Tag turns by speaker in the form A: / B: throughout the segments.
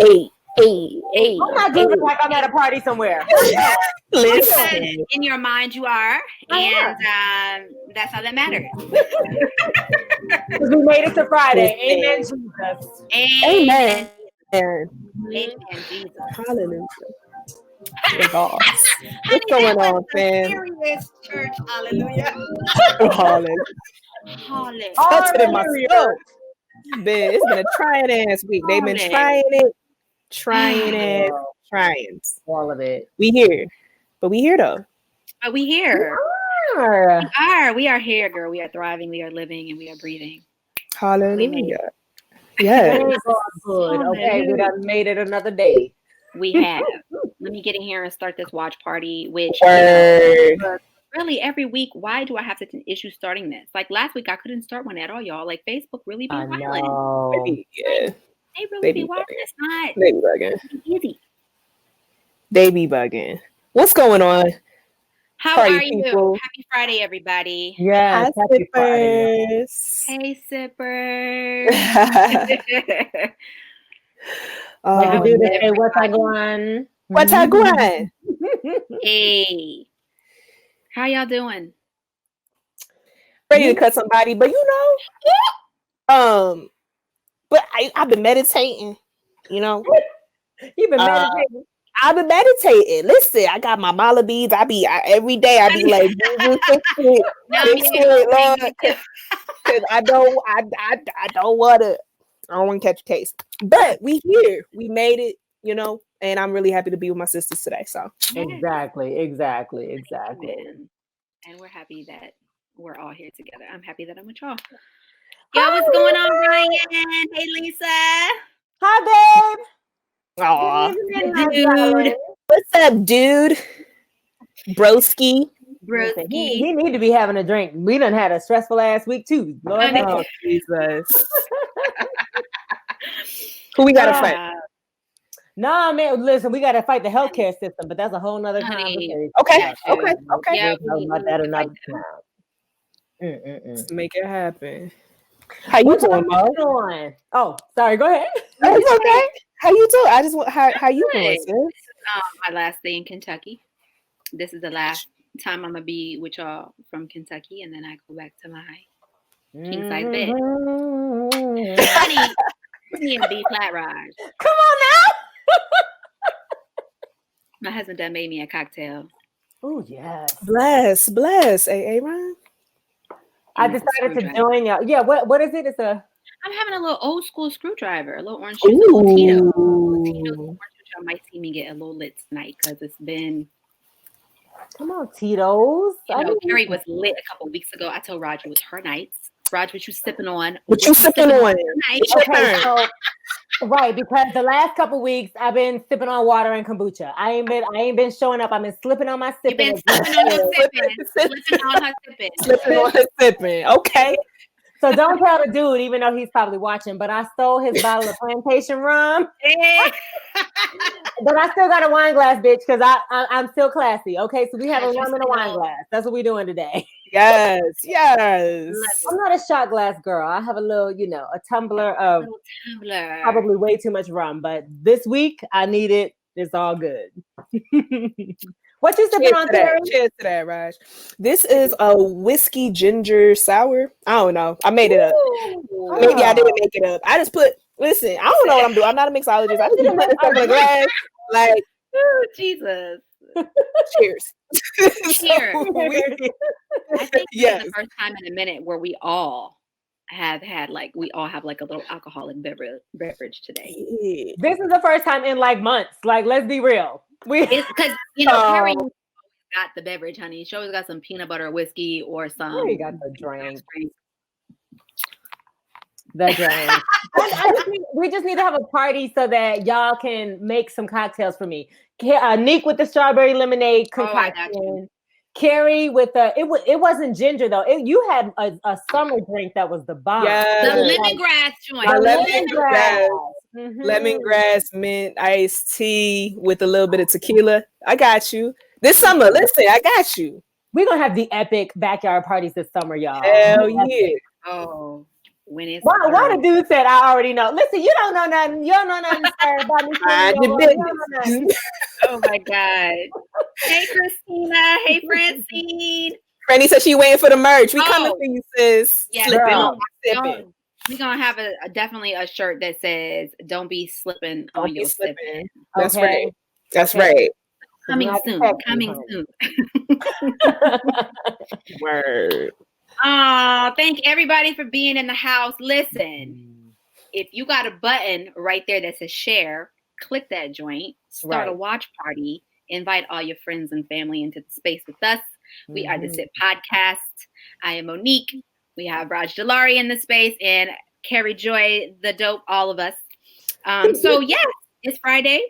A: Hey.
B: I'm not doing it like I'm at a party somewhere.
A: Listen.
C: In your mind, you are, and that's all that matters.
B: Because we made it to Friday. Amen, Jesus.
C: Amen.
A: Amen.
C: Jesus.
A: Hallelujah. What's going on, fam?
C: Serious church. Hallelujah.
A: Hallelujah.
C: Hallelujah.
A: Touch it in my soul. It's been a trying ass week. They've been trying
B: All of it.
A: We here. But we here though.
C: But we here. We are here, girl. We are thriving, we are living, and we are breathing.
A: Hallelujah. Yeah.
B: Good. Okay, we done made it another day.
C: We have. Let me get in here and start this watch party, which really every week. Why do I have such an issue starting this? Like last week, I couldn't start one at all, y'all. Like Facebook really be wilding.
A: Yeah.
C: They really be wilding. It's not.
A: They be bugging.
C: Easy.
A: They be bugging. What's going on?
C: How are you? Happy Friday, everybody.
B: Yeah.
A: Happy Friday.
C: Hey, sippers.
B: What's I going?
A: What's I going?
C: Hey. How y'all doing?
A: Ready to cut somebody, but but I've been meditating,
B: You've been meditating.
A: I've been meditating. Listen, I got my mala beads. Every day I be like, Lord, because I don't want to catch a case. But we here, we made it, and I'm really happy to be with my sisters today. So
B: exactly.
C: And we're happy that we're all here together. I'm happy that I'm with y'all. Yo, what's going on, Ryan? Hey, Lisa.
B: Hi, babe.
A: Aw, dude. What's up, dude? Broski.
B: He need to be having a drink. We done had a stressful ass week too. Lord
A: oh, Jesus. Who we gotta fight?
B: Nah, man. Listen, we gotta fight the healthcare system, but that's a whole nother conversation.
A: Okay.
B: Yeah, we'll talk about that another time.
A: Let's make it happen. How you doing, Mo?
B: Oh, sorry. Go ahead.
A: It's okay. How you doing? I just want how you doing, sis?
C: This is my last day in Kentucky. This is the last time I'm gonna be with y'all from Kentucky, and then I go back to my king size bed. Honey, put me in the B flat ride.
B: Come on now.
C: My husband done made me a cocktail.
B: Oh yes.
A: Bless, Aaron.
B: I decided to join y'all. Yeah, what is it?
C: I'm having a little old school screwdriver, a little orange juice, a little Tito. Orange juice. I might see me get a little lit tonight because it's been.
B: Come on, Tito's.
C: Carrie was lit a couple weeks ago. I told Roger it was her nights. Roger, what you sipping on?
A: What you sipping on?
B: Okay, so, right, because the last couple weeks I've been sipping on water and kombucha. I ain't been showing up. I've been slipping on my sipping.
C: You've been slipping on your sipping. Slipping on her sipping.
A: Slipping on her sipping. Okay.
B: So don't tell the dude, even though he's probably watching, but I stole his bottle of plantation rum. But I still got a wine glass, bitch, because I'm still classy. Okay, so we have a rum and a wine glass. That's what we're doing today.
A: Yes.
B: I'm not a shot glass girl. I have a little, a tumbler of probably way too much rum. But this week, I need it. It's all good. What you sipping on, Terry?
A: Cheers to that, Raj. This is a whiskey ginger sour. I don't know. I made it up. Maybe I didn't make it up. I just listen, I don't know what I'm doing. I'm not a mixologist. I just put this stuff in a glass. Like,
C: oh, Jesus.
A: Cheers.
C: Cheers. I think this is the first time in a minute where we all have had we all have a little alcoholic beverage today.
B: This is the first time in months. Let's be real.
C: Because Carrie got the beverage, honey. She always got some peanut butter whiskey or some.
B: Carrie got the drink. The drink. We just need to have a party so that y'all can make some cocktails for me. Nick with the strawberry lemonade concoction. Carrie with it wasn't ginger though. You had a summer drink that was the bomb.
C: Yeah. The lemongrass joint.
A: Lemongrass mint iced tea with a little bit of tequila. I got you. This summer, listen, I got you.
B: We're gonna have the epic backyard parties this summer, y'all.
A: Hell yeah.
C: Oh, when it's
B: why the dude said I already know. Listen, you don't know nothing. You don't know nothing about me.
C: Oh my God. Hey Christina. Hey Francine.
A: Franny said she waiting for the merch. We coming for you, sis.
C: Yeah,
A: Sipping.
C: We're gonna have definitely a shirt that says "Don't be slipping on your sipping."
A: That's right. That's right.
C: Coming soon.
A: Word.
C: Thank everybody for being in the house. Listen, if you got a button right there that says share, click that joint, start a watch party, invite all your friends and family into the space with us. We are the Sip Podcast. I am Monique. We have Raj Dalari in the space and Carrie Joy, the dope, all of us. So yes, it's Friday.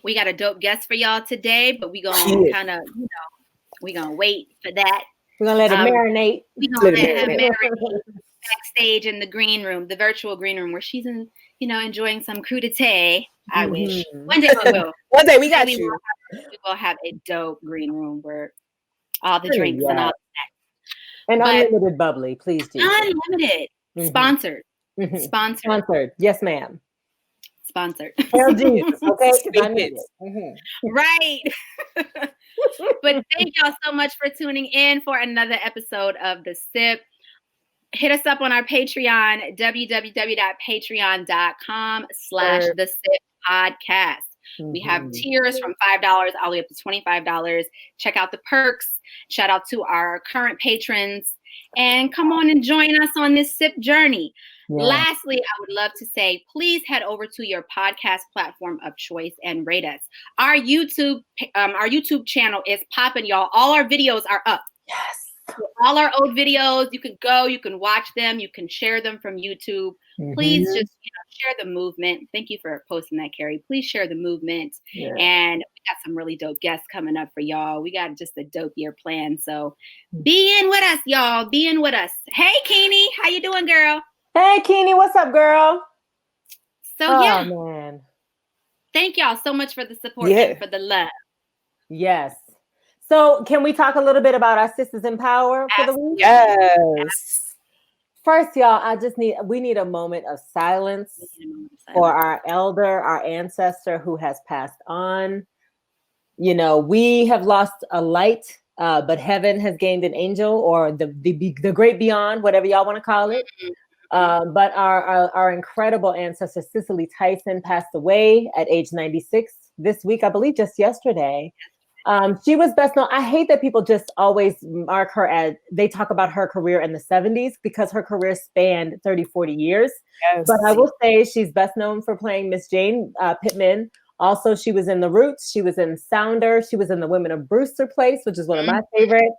C: We got a dope guest for y'all today, but we gonna kind of, we gonna wait for that.
B: We're gonna let it marinate.
C: We're gonna let her marinate backstage in the green room, the virtual green room, where she's enjoying some crudité. I wish. One day we will.
A: One day we got you.
C: We will have a dope green room where all the drinks and all the snacks.
B: And unlimited bubbly, please do.
C: Unlimited. Sponsored.
B: Sponsored. Yes, ma'am.
C: Sponsored.
B: Hell Jesus, okay? I need it.
C: Right. But thank y'all so much for tuning in for another episode of The Sip. Hit us up on our Patreon, www.patreon.com/The Sip Podcast. We have tiers from $5 all the way up to $25. Check out the perks. Shout out to our current patrons. And come on and join us on this sip journey. Yeah. Lastly, I would love to say, please head over to your podcast platform of choice and rate us. Our YouTube channel is popping, y'all. All our videos are up.
B: Yes.
C: So all our old videos, you can go, you can watch them, you can share them from YouTube. Please just share the movement. Thank you for posting that, Carrie. Please share the movement. Yeah. And we got some really dope guests coming up for y'all. We got just a dope year planned. So be in with us, y'all. Be in with us. Hey, Keeney, how you doing, girl?
B: Hey, Keeney, what's up, girl?
C: So yeah,
B: man.
C: Thank y'all so much for the support and for the love.
B: Yes. So can we talk a little bit about our Sisters in Power for the week?
A: Yes.
B: First, y'all, we need a moment of silence for our elder, our ancestor who has passed on. We have lost a light, but heaven has gained an angel, or the great beyond, whatever y'all want to call it. But our incredible ancestor, Cicely Tyson, passed away at age 96 this week, I believe just yesterday. She was best known. I hate that people just always mark her as, they talk about her career in the 70s because her career spanned 30, 40 years. Yes. But I will say she's best known for playing Miss Jane Pittman. Also, she was in The Roots. She was in Sounder. She was in The Women of Brewster Place, which is one of my favorite.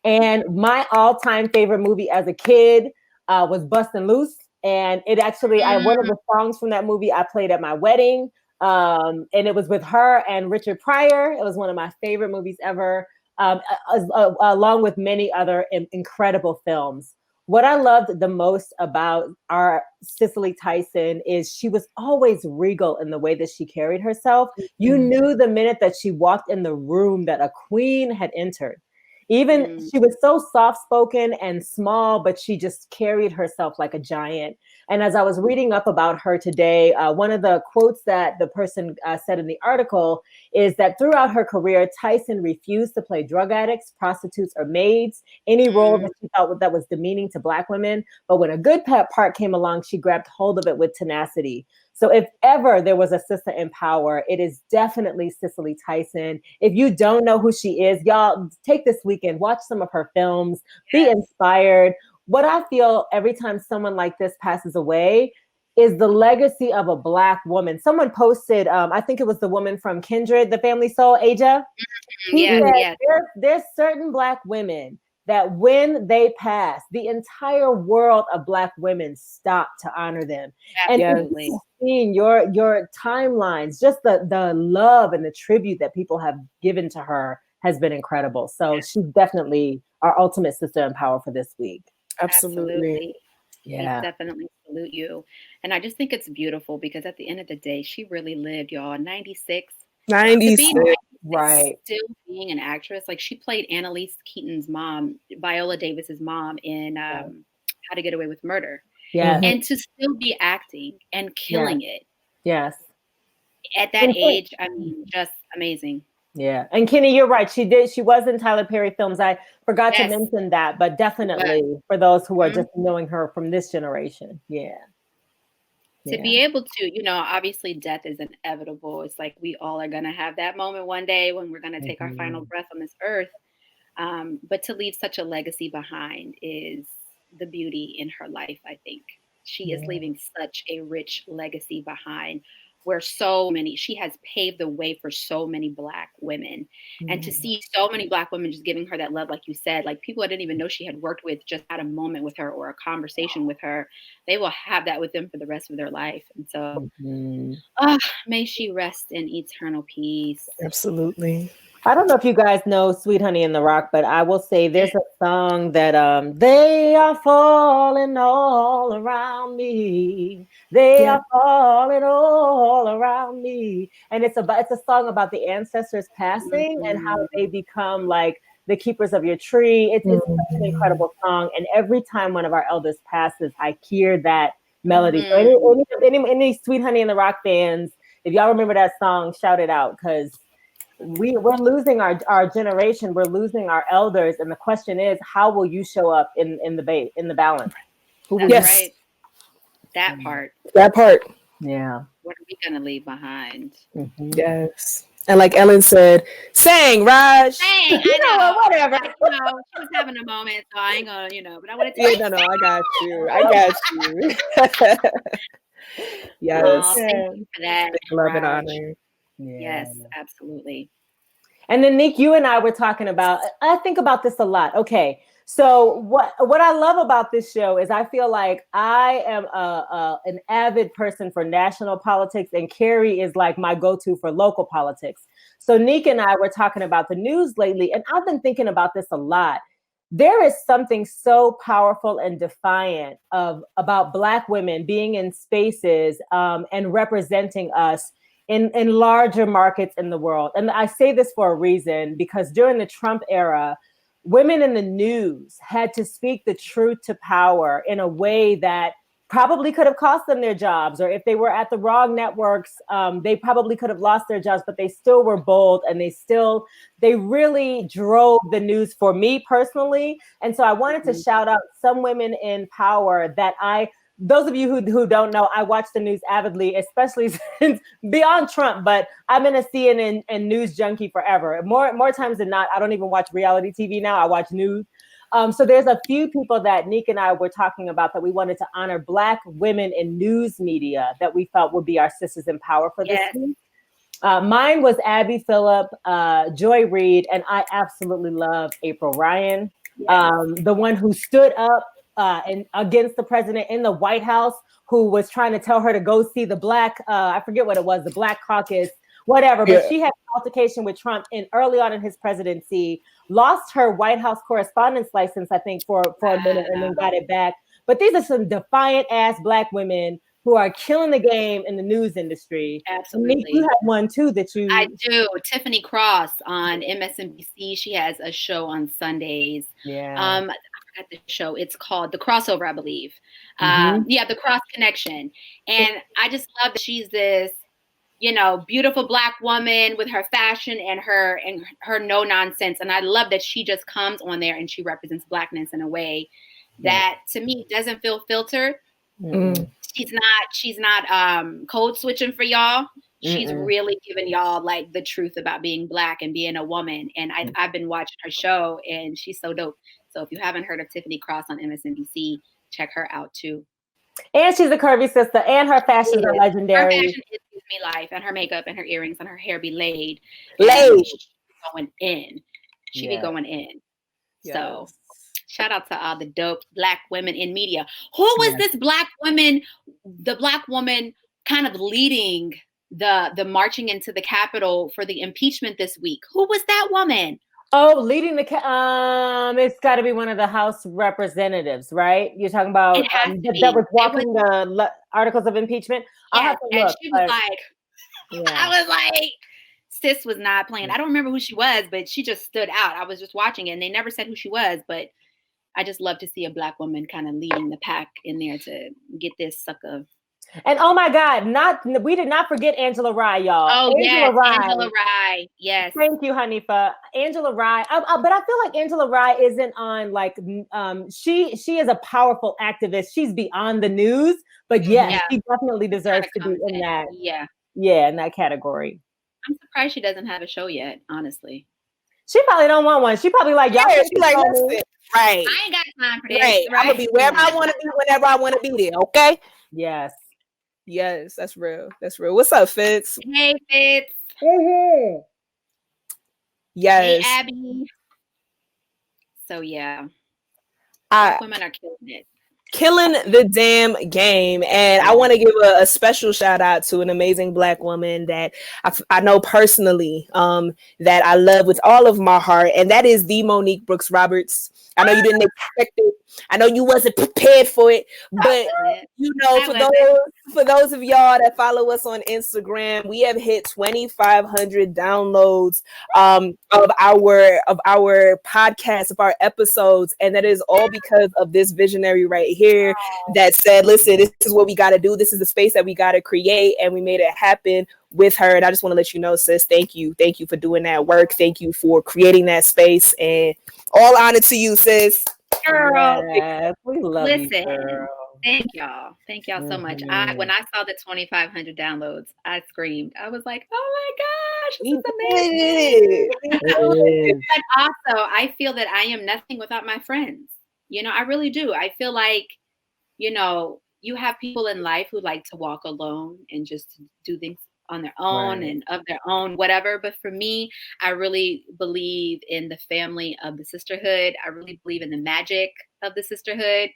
B: And my all-time favorite movie as a kid was Bustin' Loose. And it actually, one of the songs from that movie I played at my wedding. And it was with her and Richard Pryor. It was one of my favorite movies ever, along with many other incredible films. What I loved the most about our Cicely Tyson is she was always regal in the way that she carried herself. You knew the minute that she walked in the room that a queen had entered. Even she was so soft-spoken and small, but she just carried herself like a giant. And as I was reading up about her today, one of the quotes that the person said in the article is that throughout her career, Tyson refused to play drug addicts, prostitutes, or maids, any role that she felt that was demeaning to Black women. But when a good part came along, she grabbed hold of it with tenacity. So if ever there was a sister in power, it is definitely Cicely Tyson. If you don't know who she is, y'all take this weekend, watch some of her films, be inspired. What I feel every time someone like this passes away is the legacy of a Black woman. Someone posted, I think it was the woman from Kindred, the Family Soul, Aja. There's certain Black women that when they pass, the entire world of Black women stop to honor them.
C: Absolutely.
B: And seeing your timelines, just the love and the tribute that people have given to her has been incredible. So she's definitely our ultimate sister in power for this week.
A: Absolutely.
B: Yeah.
C: We definitely salute you. And I just think it's beautiful because at the end of the day, she really lived, y'all. 96.
A: 96.
B: Right.
C: Still being an actress. Like she played Annalise Keaton's mom, Viola Davis's mom in How to Get Away with Murder.
B: Yeah.
C: And to still be acting and killing it.
B: Yes.
C: At that age, I mean, just amazing.
B: Yeah. And Kenny, you're right. She was in Tyler Perry films. I forgot to mention that, but definitely for those who are just knowing her from this generation. Yeah.
C: To be able to, you know, obviously death is inevitable. It's like we all are going to have that moment one day when we're going to take our final breath on this earth. But to leave such a legacy behind is the beauty in her life, I think. She is leaving such a rich legacy behind where she has paved the way for so many Black women. And to see so many Black women just giving her that love, like you said, like people I didn't even know she had worked with just had a moment with her or a conversation with her. They will have that with them for the rest of their life. And so, may she rest in eternal peace.
A: Absolutely.
B: I don't know if you guys know Sweet Honey in the Rock, but I will say there's a song that they are falling all around me. They are falling all around me. And it's a song about the ancestors passing and how they become like the keepers of your tree. It's such an incredible song. And every time one of our elders passes, I hear that melody. So any Sweet Honey in the Rock fans, if y'all remember that song, shout it out, because we're losing our generation. We're losing our elders, and the question is, how will you show up in the balance?
C: Right. That part.
B: Yeah.
C: What are we gonna leave behind?
A: Yes. And like Ellen said, sang, Raj.
C: Sang,
B: you know, whatever.
C: Like, you know, she was having a moment, so I ain't gonna, you know, but I wanted to.
A: Yeah, no, I got you. Yes.
C: Oh, thank you for that.
A: Big love and honor.
C: Yes, absolutely.
B: And then Nick, you and I were talking about, I think about this a lot. Okay. So what I love about this show is I feel like I am an avid person for national politics, and Carrie is like my go-to for local politics. So Nick and I were talking about the news lately, and I've been thinking about this a lot. There is something so powerful and defiant about Black women being in spaces and representing us in larger markets in the world. And I say this for a reason, because during the Trump era, women in the news had to speak the truth to power in a way that probably could have cost them their jobs, or if they were at the wrong networks, they probably could have lost their jobs, but they still were bold, and they really drove the news for me personally. And so I wanted to shout out some women in power that those of you who don't know, I watch the news avidly, especially since beyond Trump, but I've been a CNN and news junkie forever. More times than not, I don't even watch reality TV now. I watch news. So there's a few people that Nick and I were talking about that we wanted to honor Black women in news media that we felt would be our sisters in power for this week. Mine was Abby Phillip, Joy Reid, and I absolutely love April Ryan, the one who stood up and against the president in the White House, who was trying to tell her to go see the Black, I forget what it was, the Black Caucus, whatever. But she had an altercation with Trump early on in his presidency, lost her White House correspondence license, I think, for a minute, and then got it back. But these are some defiant ass Black women who are killing the game in the news industry.
C: Absolutely.
B: You have one too that you...
C: I do. Tiffany Cross on MSNBC. She has a show on Sundays. I forgot the show. It's called The Crossover, I believe. The Cross Connection. And I just love that she's this, you know, beautiful Black woman with her fashion and her no nonsense. And I love that she just comes on there and she represents Blackness in a way that to me doesn't feel filtered. She's not code switching for y'all. She's really giving y'all like the truth about being Black and being a woman. And I've been watching her show, and she's so dope. So if you haven't heard of Tiffany Cross on MSNBC, check her out too.
B: And she's a curvy sister, and her fashions are legendary.
C: Her fashion gives me life, and her makeup and her earrings and her hair be laid. She's going in. She be going in. So shout out to all the dope Black women in media. Who was this Black woman, the Black woman kind of leading the marching into the Capitol for the impeachment this week? Who was that woman?
B: Oh, leading it's got to be one of the House representatives, right? You're talking about that was walking the articles of impeachment. I'll have to look.
C: She was like, I was like, sis was not playing. I don't remember who she was, but she just stood out. I was just watching it, and they never said who she was, but I just love to see a Black woman kind of leading the pack in there to get this sucker.
B: And oh my God, we did not forget Angela Rye, y'all.
C: Oh, yes, Angela Rye. Yes.
B: Thank you, Hanifa. Angela Rye. But I feel like Angela Rye isn't on like she is a powerful activist. She's beyond the news, but yes, she definitely deserves to be in that. Yeah, in that category.
C: I'm surprised she doesn't have a show yet, honestly.
B: She probably don't want one. She probably like, y'all.
A: Yeah, she like, listen, right.
C: I ain't got time for this.
A: Right. I'm gonna be wherever I want to be, whenever I want to be there. Okay.
B: Yes.
A: Yes, that's real. That's real. What's up, Fitz?
C: Hey, Fitz.
B: Mm-hmm.
A: Yes.
C: Hey, Abby. So yeah, women are killing it.
A: Killing the damn game. And I want to give a special shout out to an amazing Black woman that I know personally, that I love with all of my heart, and that is the Monique Brooks Roberts. I know you didn't expect it. I know you wasn't prepared for it, but you know, for those of y'all that follow us on Instagram, we have hit 2,500 downloads of our podcast, of our episodes, and that is all because of this visionary right here that said, "Listen, this is what we got to do. This is the space that we got to create," and we made it happen with her. And I just want to let you know, sis, thank you for doing that work. Thank you for creating that space, and all honor to you, sis.
C: Girl,
B: yes, we love you, girl.
C: Thank y'all so much. When I saw the 2,500 downloads, I screamed. I was like, "Oh my gosh, this is amazing!" But also, I feel that I am nothing without my friends. You know, I really do. I feel like, you know, you have people in life who like to walk alone and just do things on their own and of their own, whatever. But for me, I really believe in the family of the sisterhood. I really believe in the magic of the sisterhood.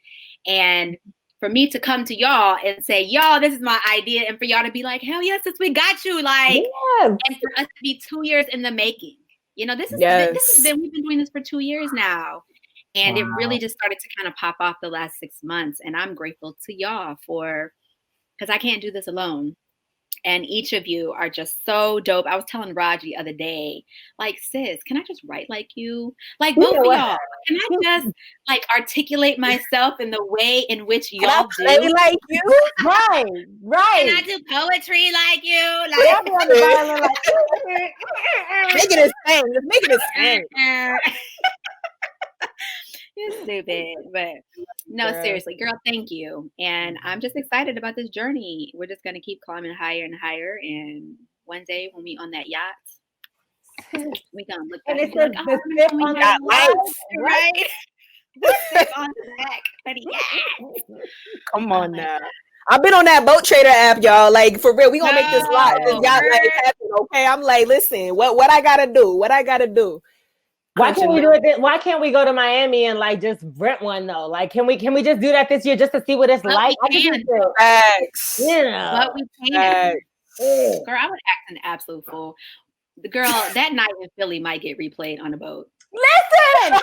C: And for me to come to y'all and say, y'all, this is my idea. And for y'all to be like, hell yes, we got you. Like, and for us to be 2 years in the making, you know, we've been doing this for 2 years now. And it really just started to kind of pop off the last 6 months. And I'm grateful to y'all because I can't do this alone. And each of you are just so dope. I was telling Raj the other day, like, sis, can I just write like you? Like, both of y'all, can I just like articulate myself in the way in which y'all do?
A: Like you?
B: Right.
C: Can I do poetry like you? Like,
A: make it a thing. Just make it a thing.
C: You're stupid, but no, seriously, girl, thank you. And I'm just excited about this journey. We're just gonna keep climbing higher and higher. And one day when we on that yacht, we gonna look back and be like,
B: the sip on the
C: life, right? The sip on the back, buddy.
A: Come on now. I've been on that Boat Trader app, y'all. Like, for real, we gonna make this yacht life happen. Okay, I'm like, listen, what I gotta do?
B: Why can't we do it? Why can't we go to Miami and like just rent one though? Like, can we just do that this year just to see what it's like?
C: We can.
A: Facts.
C: But we can. Girl, I would act an absolute fool. The girl that night in Philly might get replayed on a boat.
B: Listen,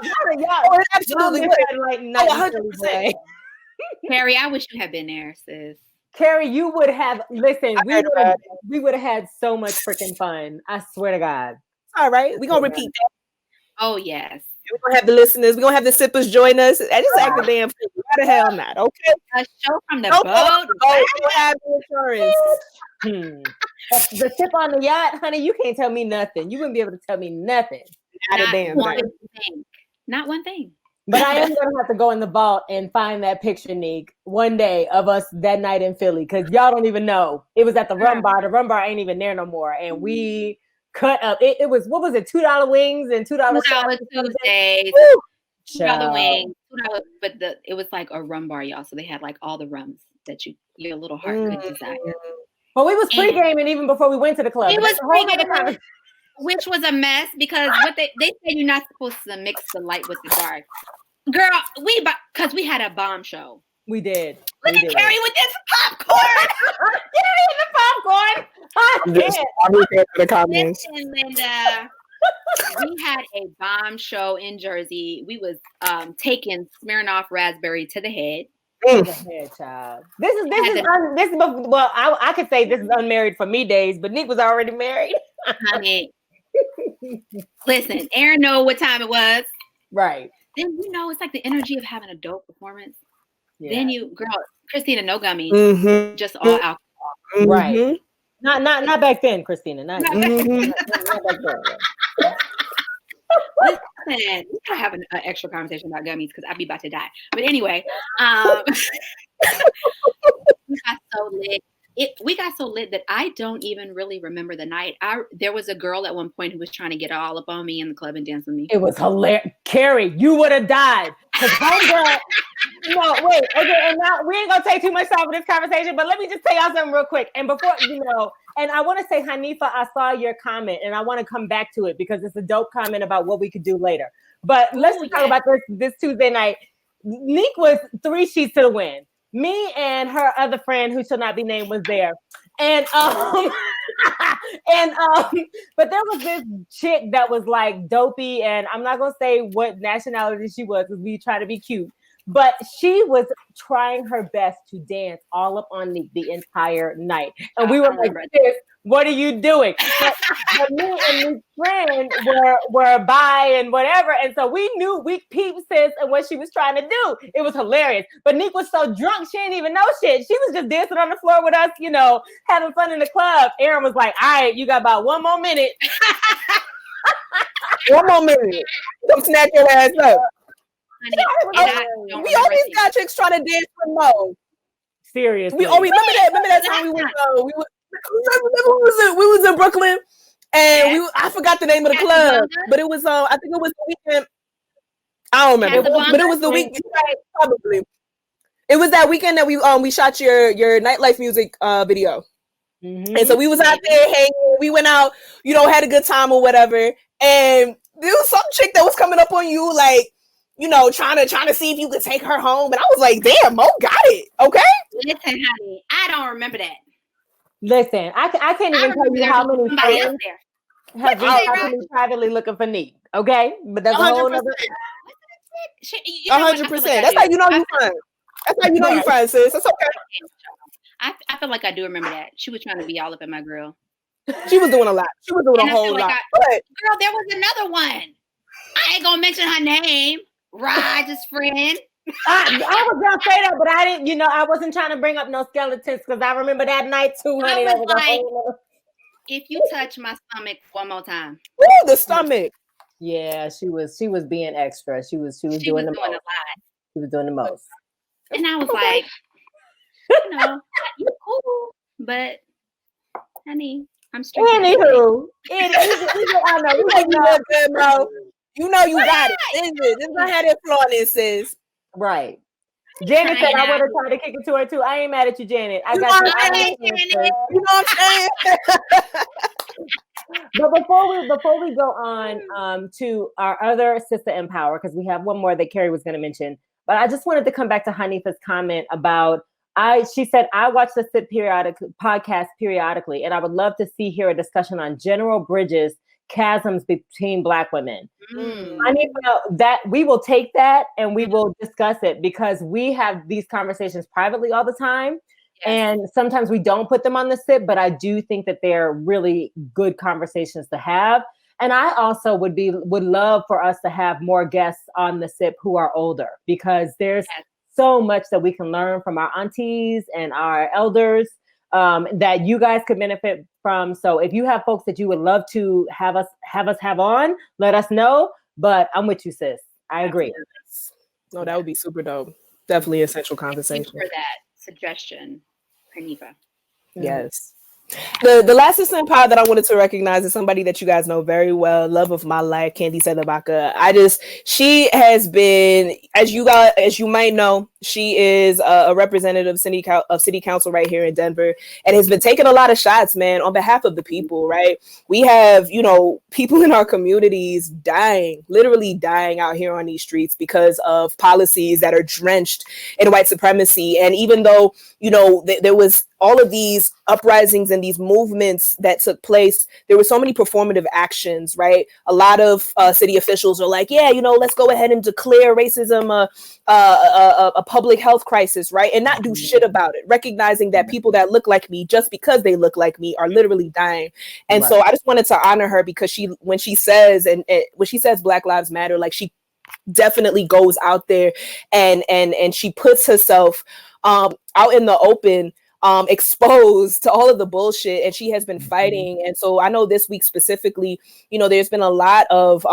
A: absolutely,
B: like 100%.
C: Carrie, I wish you had been there, sis.
B: Carrie, you would have. Listen, we would have had so much freaking fun. I swear to God.
A: All right, we're gonna repeat that.
C: Oh, yes.
A: We're going to have the listeners. We're going to have the sippers join us. I just act the damn fool. Why the hell not? Okay.
C: A show from the boat.
A: We'll have insurance.
B: The sip on the yacht, honey, you can't tell me nothing. You wouldn't be able to tell me nothing.
C: Not a damn thing. Not one thing.
B: But I am going to have to go in the vault and find that picture, Nick, one day of us that night in Philly. Because y'all don't even know. It was at the Rum Bar. The Rum Bar ain't even there no more. And we cut up. It was, what was it? $2 wings and $2
C: Tuesdays. $2 wings. $2, but it was like a rum bar, y'all. So they had like all the rums that your little heart could desire.
B: But we was pre-gaming even before we went to the club.
C: It was pre-gaming, which was a mess because what they said you're not supposed to mix the light with the dark. Girl, because we had a bomb show.
B: We did.
C: Look at Carrie with this popcorn.
B: Carrie with the popcorn.
A: I'm looking at the comments.
C: Listen, Linda, we had a bomb show in Jersey. We was taking Smirnoff raspberry to the head.
B: To the head, child. Well, I could say this is unmarried for me days, but Nick was already married.
C: Honey, listen, Aaron know what time it was.
B: Right.
C: then it's like the energy of having a dope performance. Yeah. Then girl, Christina, no gummies, just all alcohol.
B: Right. Not back then, Christina. Not back then.
C: Listen, we gotta have an extra conversation about gummies because I'd be about to die. But anyway, we got so lit. We got so lit that I don't even really remember the night. There was a girl at one point who was trying to get all up on me in the club and dance with me.
B: It was hilarious. Carrie, you would have died. Because homegirl, no, wait, okay, and now we ain't gonna take too much time for this conversation, but let me just tell y'all something real quick. And before, and I want to say, Hanifa, I saw your comment and I want to come back to it because it's a dope comment about what we could do later. But let's talk about this Tuesday night. Neek was 3 sheets to the wind. Me and her other friend, who shall not be named, was there. And but there was this chick that was like dopey, and I'm not gonna say what nationality she was because we try to be cute, but she was trying her best to dance all up on Neek the entire night. And we were like, sis, what are you doing? But me and Neek's friend were by and whatever. And so we knew, we peeped sis and what she was trying to do. It was hilarious. But Neek was so drunk, she didn't even know shit. She was just dancing on the floor with us, having fun in the club. Aaron was like, all right, you got about 1 more minute.
A: 1 more minute. Come snatch your ass up. We always got chicks trying to dance with Mo.
B: Seriously.
A: We always remember that time we was in Brooklyn and I forgot the name of the club, but it was I think it was the weekend. I don't remember, but it was the weekend. Probably. It was that weekend that we shot your nightlife music video. And so we was out there hanging. We went out, had a good time or whatever. And there was some chick that was coming up on you, like, trying to see if you could take her home. And I was like, damn, Mo got it. Okay.
C: Listen, honey, I don't remember that.
B: Listen, I can't even tell you how many friends have been talking to me privately looking for Neek. Okay, but that's 100%. A whole other.
A: 100%. That's how you know you friends. That's how you know you friends, sis. That's okay.
C: I feel like I do remember that. She was trying to be all up in my grill.
A: She was doing a lot. She was doing a whole lot.
C: Girl, there was another one. I ain't gonna mention her name. Raj's friend.
B: I was gonna say that, but I didn't. I wasn't trying to bring up no skeletons because I remember that night too, honey.
C: I was like, if you touch my stomach 1 more time.
A: Ooh, the stomach.
B: Yeah, she was being extra. She was doing the most. A lot. She was doing the most.
C: And I was like, you're cool, but honey, I'm straight.
B: Anywho,
A: I know you look good, Mo. You know you got it. This is not how that flawless is.
B: Right. Janet said I would have tried to kick it to her too. I ain't mad at you, Janet. I got you.
A: You know what I'm saying?
B: But before we go on to our other sister in power, because we have one more that Carrie was going to mention, but I just wanted to come back to Hanifa's comment about she said I watch the SIP podcast periodically, and I would love to hear a discussion on general bridges, chasms between Black women. Hanifa, that we will take that and we will discuss it because we have these conversations privately all the time. Yes. And sometimes we don't put them on the SIP, but I do think that they're really good conversations to have. And I also would love for us to have more guests on the SIP who are older because there's so much that we can learn from our aunties and our elders that you guys could benefit from. So if you have folks that you would love to have us have on, let us know. But I'm with you, sis. I agree.
A: No, that would be super dope. Definitely essential conversation.
C: Thank you for that suggestion, Hanifa.
A: Yes. The last sister in power that I wanted to recognize is somebody that you guys know very well, love of my life, Candy Sedabaka. She has been, as you might know, she is a representative of city council right here in Denver, and has been taking a lot of shots, man, on behalf of the people. Right, we have people in our communities literally dying out here on these streets because of policies that are drenched in white supremacy. And even though there was all of these uprisings and these movements that took place, there were so many performative actions, right? A lot of city officials are like, let's go ahead and declare racism a public health crisis, right? And not do shit about it, recognizing that people that look like me, just because they look like me, are literally dying. And so I just wanted to honor her because when she says Black Lives Matter, like she definitely goes out there and she puts herself out in the open, exposed to all of the bullshit, and she has been fighting. And so I know this week specifically, you know, there's been a lot of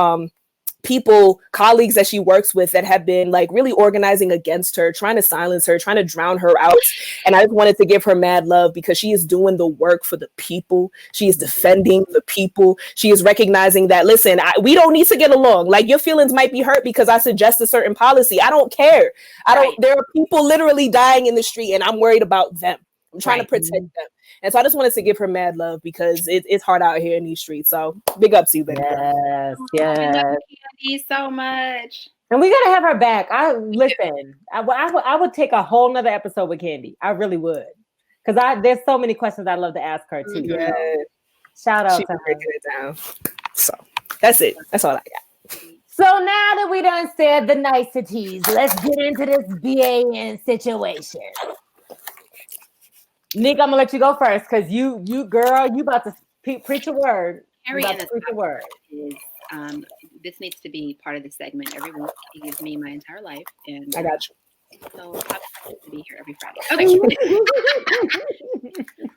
A: people, colleagues that she works with that have been like really organizing against her, trying to silence her, trying to drown her out. And I just wanted to give her mad love because she is doing the work for the people. She is defending the people. She is recognizing that, listen, we don't need to get along. Like, your feelings might be hurt because I suggest a certain policy. I don't care. There are people literally dying in the street and I'm worried about them. I'm trying to protect them. And so I just wanted to give her mad love because it's hard out here in these streets. So big up to you, baby.
B: Yes.
C: I love Candy so much.
B: And we gotta have her back. I would take a whole nother episode with Candy. I really would. Because there's so many questions I'd love to ask her too.
A: Yeah.
B: Shout out
A: She's
B: to her.
A: breaking it down. So that's it. That's all I got.
B: So now that we done said the niceties, let's get into this BAN situation. Nick, I'm gonna let you go first because you girl, you about to preach a word.
C: Preach a word. This needs to be part of the segment every week. He gives me my entire life, and
A: I got you.
C: So I'm going to be here every Friday. Okay.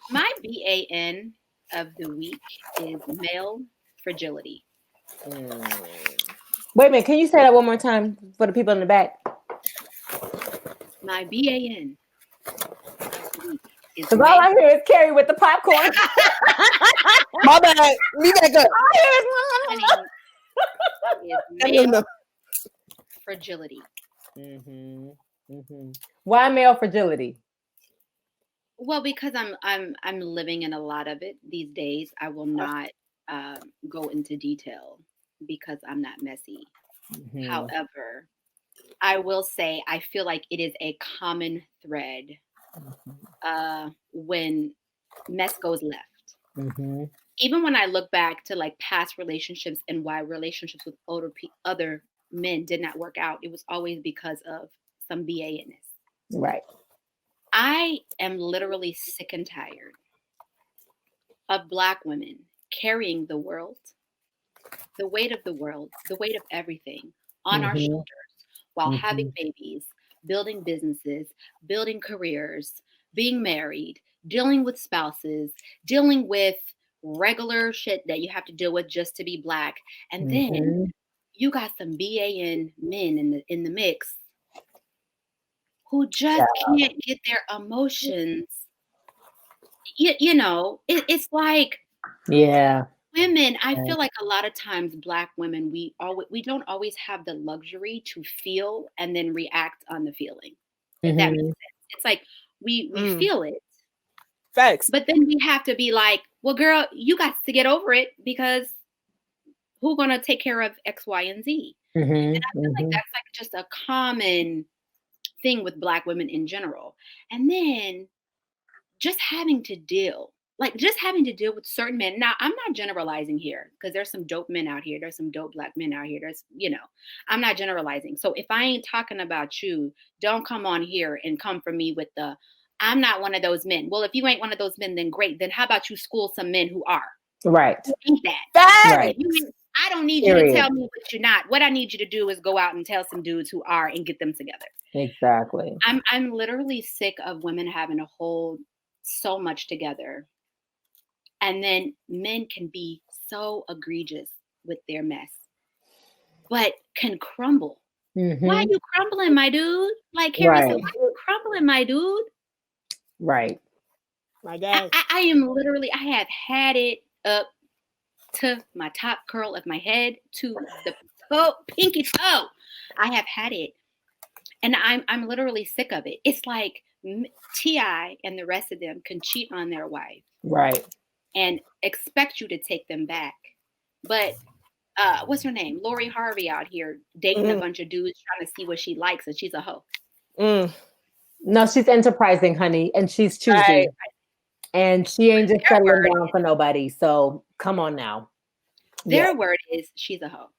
C: My BAN of the week is male fragility.
B: Wait a minute, can you say that one more time for the people in the back?
C: My BAN.
B: Because all I hear is Carrie with the popcorn.
A: My bad. Leave that good.
C: Male fragility.
B: Why male fragility?
C: Well, because I'm living in a lot of it these days. I will not go into detail because I'm not messy. However, I will say I feel like it is a common thread when mess goes left. Even when I look back to like past relationships and why relationships with other men did not work out, it was always because of some BA-ness.
B: Right.
C: I am literally sick and tired of Black women carrying the world, the weight of the world, the weight of everything on our shoulders while having babies, building businesses, building careers, being married, dealing with spouses, dealing with regular shit that you have to deal with just to be Black. And then you got some BAN men in the mix who just can't get their emotions. You know, it's like women. I feel like a lot of times Black women, we don't always have the luxury to feel and then react on the feeling. If that makes sense. It's like we feel it.
A: Facts.
C: But then we have to be like, well, girl, you got to get over it because who's gonna take care of X, Y, and Z? And I feel like that's like just a common thing with Black women in general. And then just having to deal with certain men. Now, I'm not generalizing here because there's some dope men out here. There's some dope Black men out here. I'm not generalizing. So if I ain't talking about you, don't come on here and come for me with I'm not one of those men. Well, if you ain't one of those men, then great. Then how about you school some men who are?
B: Right.
C: Who ain't that?
B: Right.
C: I don't need you to tell me what you're not. What I need you to do is go out and tell some dudes who are and get them together.
B: Exactly.
C: I'm literally sick of women having to hold so much together. And then men can be so egregious with their mess, but can crumble. Why are you crumbling, my dude? Like Carrie said, why are you crumbling, my dude?
B: Right.
A: My God.
C: I am literally, I have had it up to my top curl of my head to the pinky toe. I have had it. And I'm literally sick of it. It's like T.I. and the rest of them can cheat on their wife.
B: Right.
C: And expect you to take them back. But what's her name? Lori Harvey out here dating a bunch of dudes trying to see what she likes, and she's a hoe.
B: No, she's enterprising, honey, and she's choosy. Right. And she ain't just settling down for nobody. So come on now.
C: Their word is she's a hoe.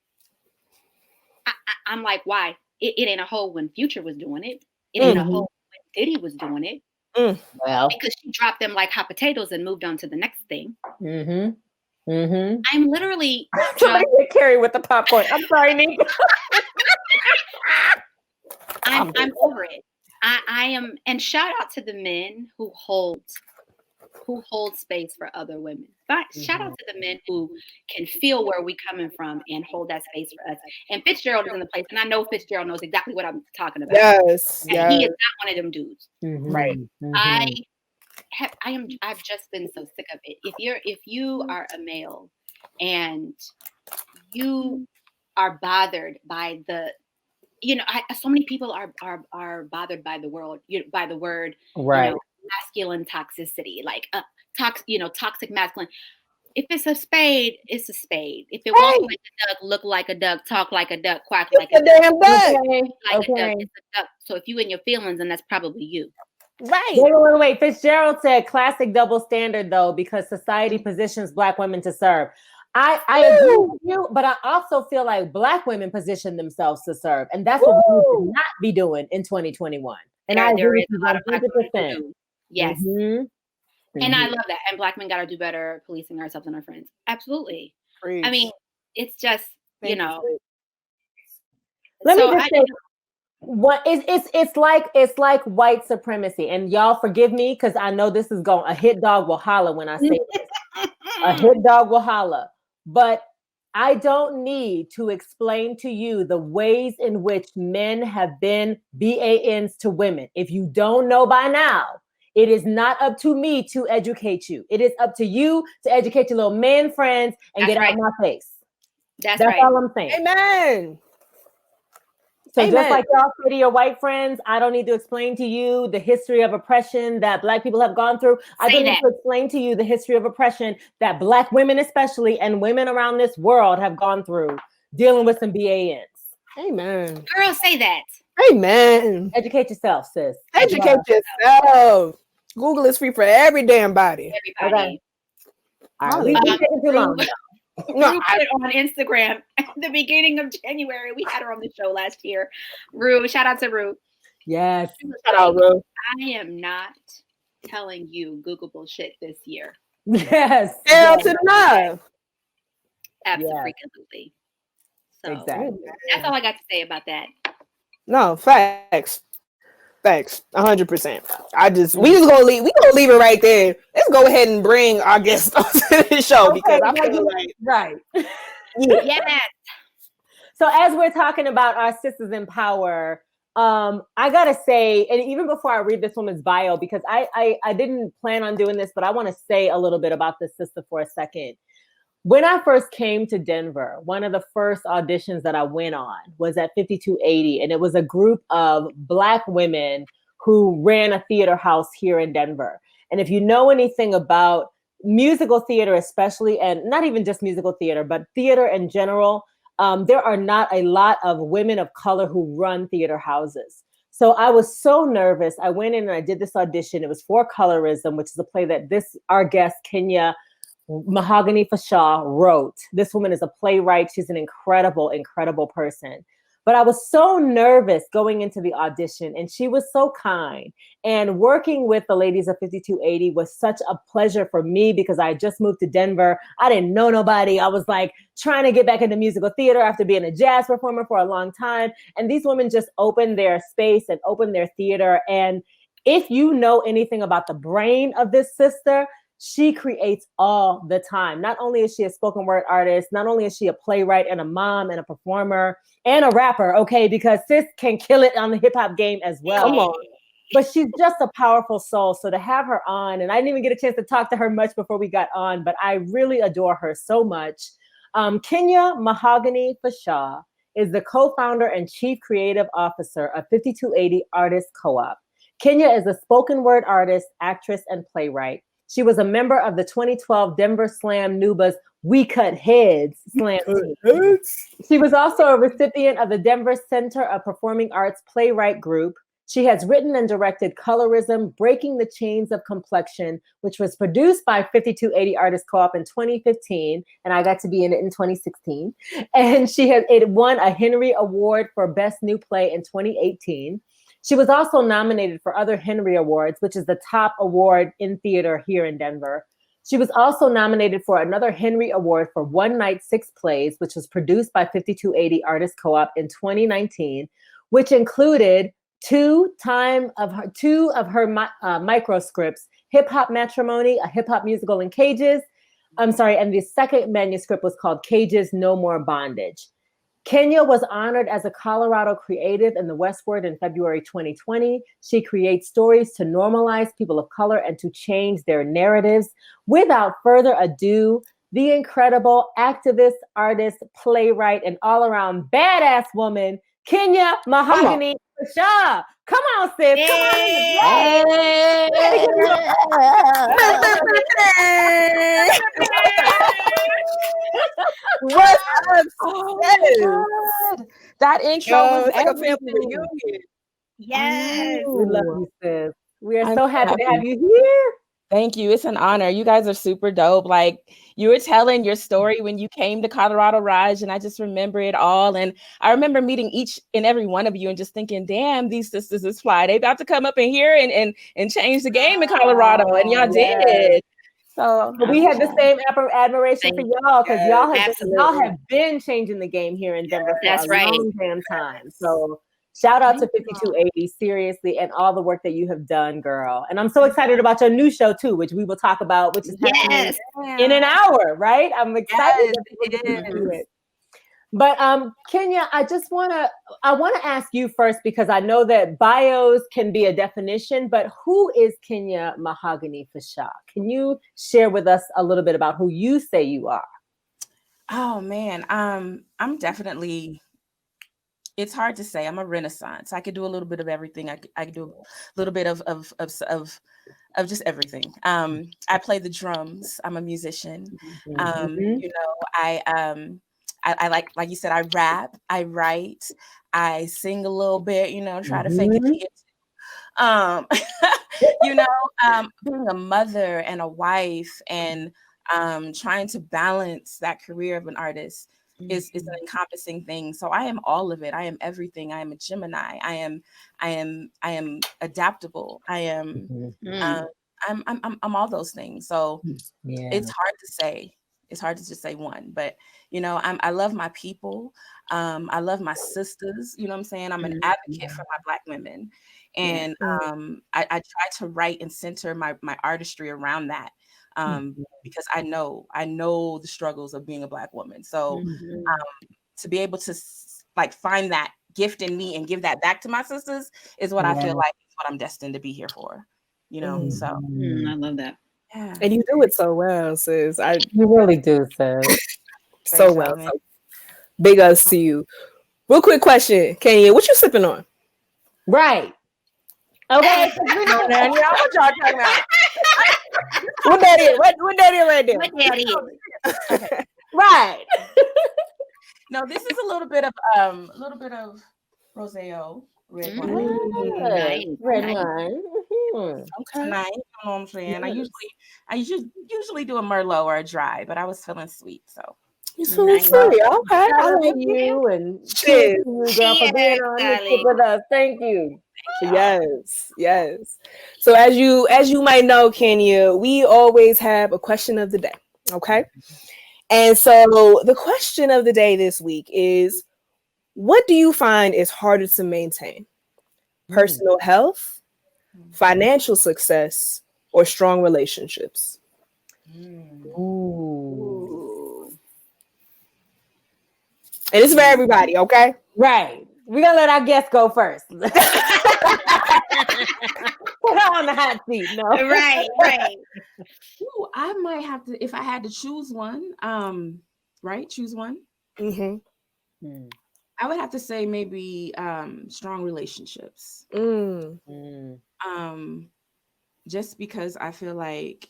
C: I'm like, why? It ain't a hoe when Future was doing it. It ain't a hoe when Diddy was doing it.
B: Well,
C: because she dropped them like hot potatoes and moved on to the next thing. I'm literally
B: somebody get Carrie with the popcorn. I'm sorry, Nick.
C: I'm over it. I am, and shout out to the men who hold space for other women. But shout out to the men who can feel where we coming from and hold that space for us. And Fitzgerald is in the place, and I know Fitzgerald knows exactly what I'm talking about.
A: Yes,
C: and he is not one of them dudes.
A: Right.
C: I've just been so sick of it. If you are a male and you are bothered by the, so many people are bothered by the world, by the word, masculine toxicity, like toxic masculine. If it's a spade, it's a spade. If it walks like a duck, look like a duck, talk like a duck, quack like a
A: damn duck,
C: like a duck, it's a duck. So if you in your feelings, then that's probably you.
B: Right. Wait. Fitzgerald said classic double standard though, because society positions Black women to serve. I agree with you, but I also feel like Black women position themselves to serve, and that's what we need to not be doing in 2021. And
C: there is a lot of Black women who do. Yes. And I love that. And Black men got to do better policing ourselves and our friends. Absolutely. Preach. I mean, it's just Let
B: me just say, what it's like white supremacy, and y'all forgive me because I know this is a hit dog will holler when I say this. A hit dog will holler. But I don't need to explain to you the ways in which men have been BANs to women. If you don't know by now, it is not up to me to educate you. It is up to you to educate your little man friends and get out of my face. That's right. All I'm saying.
A: Amen.
B: So just like y'all say to your white friends, I don't need to explain to you the history of oppression that Black people have gone through. I don't need to explain to you the history of oppression that Black women especially and women around this world have gone through dealing with some BANs.
A: Amen.
C: Girl, say that.
A: Amen.
B: Educate yourself, sis.
A: Educate yourself. Google is free for every damn body.
C: Everybody.
B: Okay. All right. We've been taking too long.
C: Rue put it on Instagram at the beginning of January. We had her on the show last year. Rue, shout out to Rue.
B: Yes.
A: Shout out, Rue.
C: I am not telling you Googleable shit this year.
B: Yes.
A: Hell to the no.
C: Absolutely. So
B: exactly.
C: That's all I got to say about that.
A: No, facts. 100%. We gonna leave it right there. Let's go ahead and bring our guest onto the show because I feel like
B: right.
C: Yes.
B: So as we're talking about our sisters in power, I gotta say, and even before I read this woman's bio, because I didn't plan on doing this, but I want to say a little bit about this sister for a second. When I first came to Denver, one of the first auditions that I went on was at 5280, and it was a group of Black women who ran a theater house here in Denver. And if you know anything about musical theater especially, and not even just musical theater, but theater in general, there are not a lot of women of color who run theater houses. So I was so nervous. I went in and I did this audition. It was for Colorism, which is a play that our guest, Kenya Mahogany Fashaw, wrote. This woman is a playwright. She's an incredible, incredible person. But I was so nervous going into the audition, and she was so kind. And working with the ladies of 5280 was such a pleasure for me because I just moved to Denver. I didn't know nobody. I was like trying to get back into musical theater after being a jazz performer for a long time. And these women just opened their space and opened their theater. And if you know anything about the brain of this sister, she creates all the time. Not only is she a spoken word artist, not only is she a playwright and a mom and a performer and a rapper, okay, because sis can kill it on the hip hop game as well.
A: Come on.
B: But she's just a powerful soul. So to have her on, and I didn't even get a chance to talk to her much before we got on, but I really adore her so much. Kenya Mahogany Fashaw is the co-founder and chief creative officer of 5280 Artists Co-op. Kenya is a spoken word artist, actress, and playwright. She was a member of the 2012 Denver Slam Nuba's We Cut Heads Slam team. She was also a recipient of the Denver Center of Performing Arts Playwright Group. She has written and directed Colorism, Breaking the Chains of Complexion, which was produced by 5280 Artists Co-op in 2015, and I got to be in it in 2016. And it won a Henry Award for Best New Play in 2018. She was also nominated for other Henry Awards, which is the top award in theater here in Denver. She was also nominated for another Henry Award for One Night, Six Plays, which was produced by 5280 Artists Co-op in 2019, which included two of her microscripts, Hip Hop Matrimony, a hip hop musical in cages. I'm sorry, and the second manuscript was called Cages, No More Bondage. Kenya was honored as a Colorado creative in the Westward in February 2020. She creates stories to normalize people of color and to change their narratives. Without further ado, the incredible activist, artist, playwright, and all-around badass woman, Kenya Mahogany Fashaw. Come on, sis. Come on.
D: What's up? That intro was
A: like
D: everything.
A: a family reunion.
C: Yes.
B: We love you, sis. We are so happy to have you here.
D: Thank you. It's an honor. You guys are super dope. Like, you were telling your story when you came to Colorado Raj, and I just remember it all. And I remember meeting each and every one of you and just thinking, damn, these sisters is fly. They about to come up in here and change the game in Colorado. And y'all did. So
B: we had the same admiration for y'all, because y'all have been changing the game here in Denver for a long damn time. So shout out to 5280, seriously, and all the work that you have done, girl. And I'm so excited about your new show too, which we will talk about, which is happening in an hour, right? I'm excited to do it. But Kenya, I want to ask you first, because I know that bios can be a definition, but who is Kenya Mahogany Fashaw? Can you share with us a little bit about who you say you are?
D: Oh man, I'm definitely. It's hard to say. I'm a renaissance. I could do a little bit of everything. I could do a little bit of just everything. I play the drums. I'm a musician. You know, I like you said, I rap, I write, I sing a little bit, you know, try to fake it. You know, being a mother and a wife and trying to balance that career of an artist is an encompassing thing. So I am all of it. I am everything. I am a Gemini. I am adaptable. I am I'm all those things. So it's hard to say. It's hard to just say one, but you know, I love my people. I love my sisters. You know what I'm saying? I'm an advocate for my Black women, and I try to write and center my artistry around that. Because I know the struggles of being a Black woman. So to be able to like find that gift in me and give that back to my sisters is what I feel like is what I'm destined to be here for. You know, so
C: I love that.
A: Yeah. And you do it so well, sis.
B: You really do, sis.
A: So well. So big ups to you. Real quick question, Kenya, what you sipping on?
B: Right. Okay. You know what y'all talking about.
A: What that is? What that is right there?
C: What that is?
B: Okay. Right.
D: No, this is a little bit of roseo, red wine.
C: Nice.
B: Red wine.
D: Okay. Nice. You know what I'm saying? I usually do a Merlot or a dry, but I was feeling sweet, so.
A: You feeling sweet? Okay.
B: I like you and cheers to you, girl, for being on this with us. Thank you.
A: Yes. So as you might know, Kenya, we always have a question of the day. Okay. And so the question of the day this week is, what do you find is harder to maintain? Personal health, financial success, or strong relationships? Ooh. And it's for everybody, okay?
B: Right. We're going to let our guests go first. Put her on the hot seat. No.
C: Right.
D: Ooh, I might have to, if I had to choose one, choose one. I would have to say maybe strong relationships. Just because I feel like,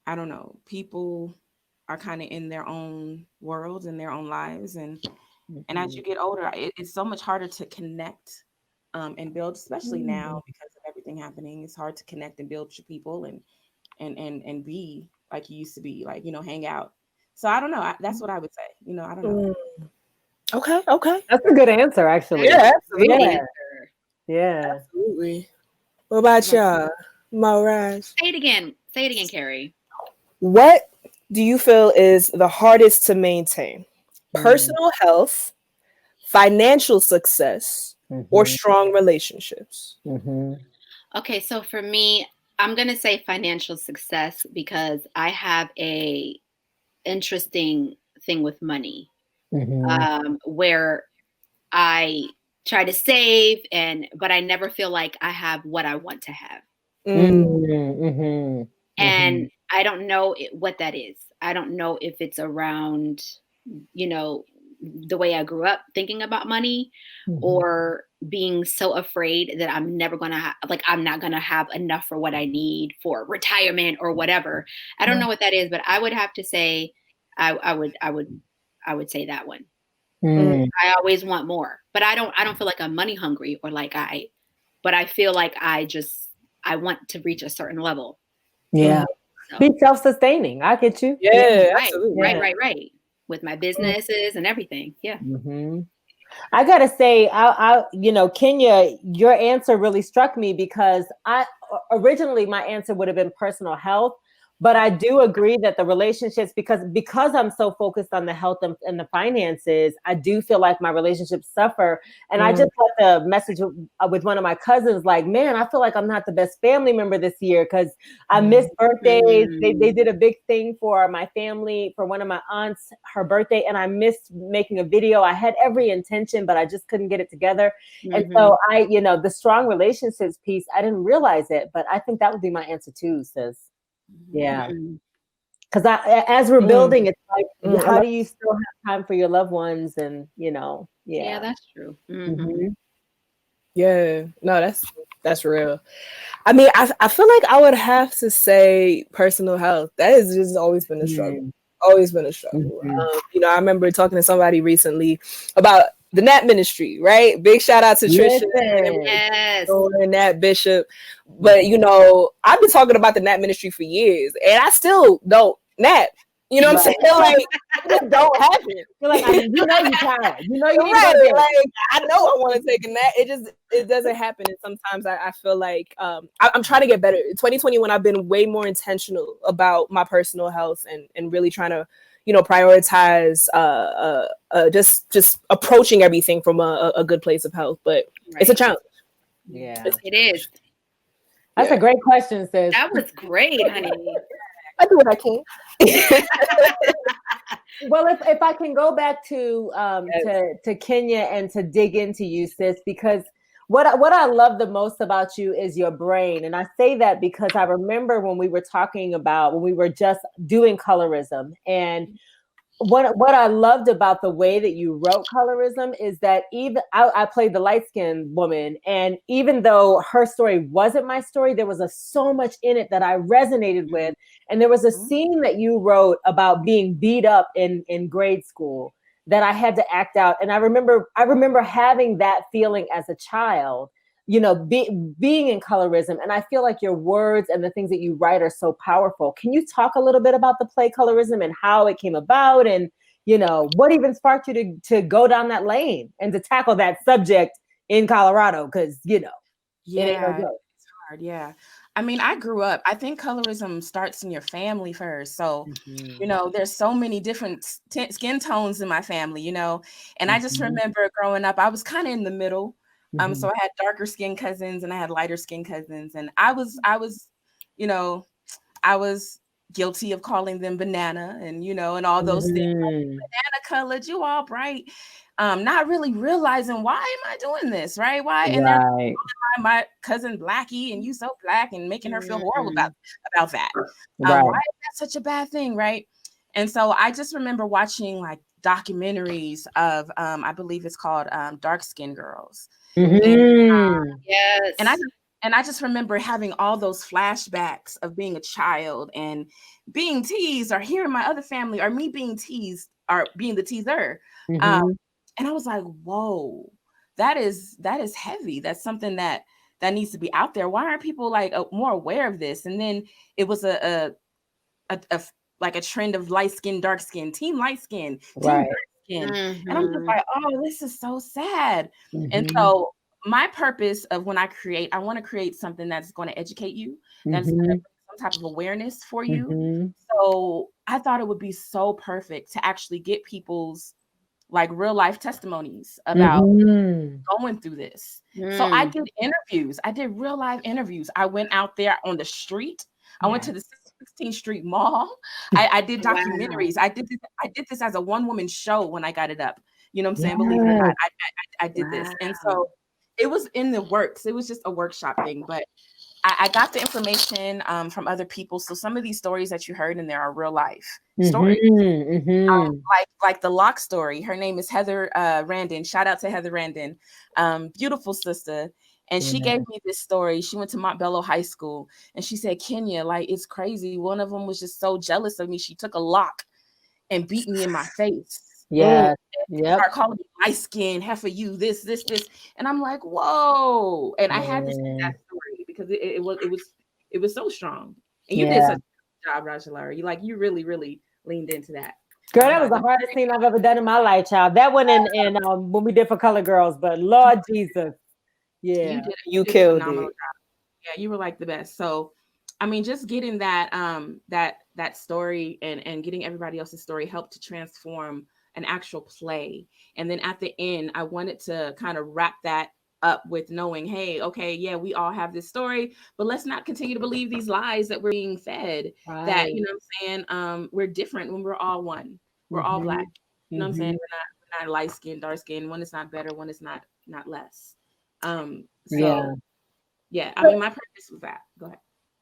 D: I don't know, people are kind of in their own worlds and their own lives, and as you get older, it's so much harder to connect and build, especially now because of everything happening. It's hard to connect and build your people and be like you used to be, like, you know, hang out. So I don't know. That's what I would say. You know, I don't know.
A: Okay.
B: That's a good answer, actually.
A: Yeah, absolutely.
B: Yeah.
A: Absolutely. What about y'all, Mauraj?
C: Say it again, Carrie.
A: What do you feel is the hardest to maintain? Personal health, financial success, or strong relationships?
C: Okay, so for me, I'm gonna say financial success because I have a interesting thing with money, where I try to save but I never feel like I have what I want to have. And I don't know what that is. I don't know if it's around, the way I grew up thinking about money, or being so afraid that I'm never going to I'm not going to have enough for what I need for retirement or whatever. I don't know what that is, but I would have to say, I would say that one. I always want more, but I don't feel like I'm money hungry but I feel like I want to reach a certain level.
B: Yeah. So. Be self-sustaining. I get you.
A: Yeah,
C: right,
A: absolutely.
C: Right. With my businesses and everything. Yeah.
B: I gotta say, Kenya, your answer really struck me because originally my answer would have been personal health, but I do agree that the relationships, because I'm so focused on the health and the finances, I do feel like my relationships suffer. And I just got the message with one of my cousins, like, man, I feel like I'm not the best family member this year because I missed birthdays. They did a big thing for my family, for one of my aunts, her birthday, and I missed making a video. I had every intention, but I just couldn't get it together. And so the strong relationships piece, I didn't realize it, but I think that would be my answer too, sis. Yeah, because as we're building, it's like, how do you still have time for your loved ones? And
C: yeah, that's true.
A: Yeah, no, that's real. I mean, I feel like I would have to say personal health. That has just always been a struggle. Always been a struggle. I remember talking to somebody recently about the Nat ministry, right? Big shout out to Trisha and Nat Bishop. But I've been talking about the Nat ministry for years, and I still don't Nat. You know what I'm saying? Like, it just don't happen.
B: You're like, you can. You know you
A: right. Like, I know I want to take a nap. It doesn't happen. And sometimes I feel like I'm trying to get better. In 2021, I've been way more intentional about my personal health and really trying to, prioritize just approaching everything from a good place of health. But it's a challenge.
B: Yeah,
C: it is.
B: That's a great question, sis.
C: That was great, honey.
A: I do what I can.
B: Well, if I can go back to Kenya and to dig into you, sis, because what I love the most about you is your brain. And I say that because I remember when we were just doing colorism, and what I loved about the way that you wrote colorism is that even I played the light-skinned woman, and even though her story wasn't my story, there was so much in it that I resonated with. And there was a scene that you wrote about being beat up in grade school that I had to act out. And I remember having that feeling as a child, being in colorism. And I feel like your words and the things that you write are so powerful. Can you talk a little bit about the play Colorism and how it came about, and what even sparked you to go down that lane and to tackle that subject in Colorado? Because it ain't no joke.
D: It's hard. Yeah, I mean, I grew up, I think colorism starts in your family first. So there's so many different skin tones in my family, and I just remember growing up, I was kind of in the middle. So I had darker skin cousins and I had lighter skin cousins, and I was guilty of calling them banana and and all those things. Like, banana colored, you all bright, not really realizing, why am I doing this, right? Why? And they're calling my cousin Blackie, and you so black, and making her feel horrible about that. Why is that such a bad thing, right? And so I just remember watching like documentaries of I believe it's called Dark Skin Girls.
C: Yes.
D: And I just remember having all those flashbacks of being a child and being teased, or hearing my other family, or me being teased, or being the teaser. And I was like, whoa, that is heavy. That's something that needs to be out there. Why aren't people like more aware of this? And then it was a trend of light skin, dark skin, team light skin, team dark skin. And I'm just like, oh, this is so sad. And so my purpose of when I want to create something that's going to educate you, that's going to bring some type of awareness for you. So I thought it would be so perfect to actually get people's like real life testimonies about going through this. So I did interviews. I did real life interviews. I went out there on the street. I went to the 16th Street Mall. I did documentaries. I did this as a one-woman show when I got it up. You know what I'm saying? Believe it or not, I did this. And so it was in the works. It was just a workshop thing, but I got the information from other people. So some of these stories that you heard in there are real life stories. Like the Locke story. Her name is Heather Randon. Shout out to Heather Randon. Beautiful sister. And she gave me this story. She went to Montbello High School. And she said, Kenya, like, it's crazy. One of them was just so jealous of me. She took a lock and beat me in my face.
B: Yeah.
D: Start calling me light skin, heifer you, this. And I'm like, whoa. And I had to say that story because it was so strong. And you did such a good job, Rajalara. You really, really leaned into that.
B: Girl, that was the hardest thing I've ever done in my life, child. That one in when we did for Color Girls, but Lord Jesus. Yeah.
D: You killed it. Job. Yeah, you were like the best. So I mean, just getting that that story and getting everybody else's story helped to transform an actual play. And then at the end, I wanted to kind of wrap that up with knowing, hey, okay, yeah, we all have this story, but let's not continue to believe these lies that we're being fed. That, you know what I'm saying, we're different when we're all one. We're all Black. You know what I'm saying? We're not light skin, dark skin. One is not better, one is not less. Yeah, I mean, my purpose was that. Go ahead.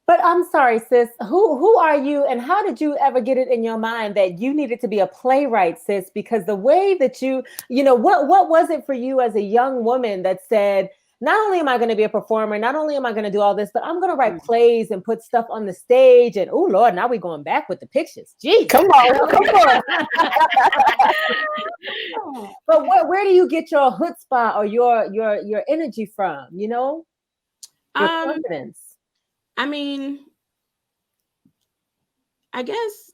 B: But I'm sorry, sis. Who are you, and how did you ever get it in your mind that you needed to be a playwright, sis? Because the way that you know, what was it for you as a young woman that said, not only am I going to be a performer, not only am I going to do all this, but I'm going to write plays and put stuff on the stage. And oh Lord, now we're going back with the pictures. Gee, come on. But where do you get your chutzpah or your energy from? You know, your confidence.
D: I mean, I guess,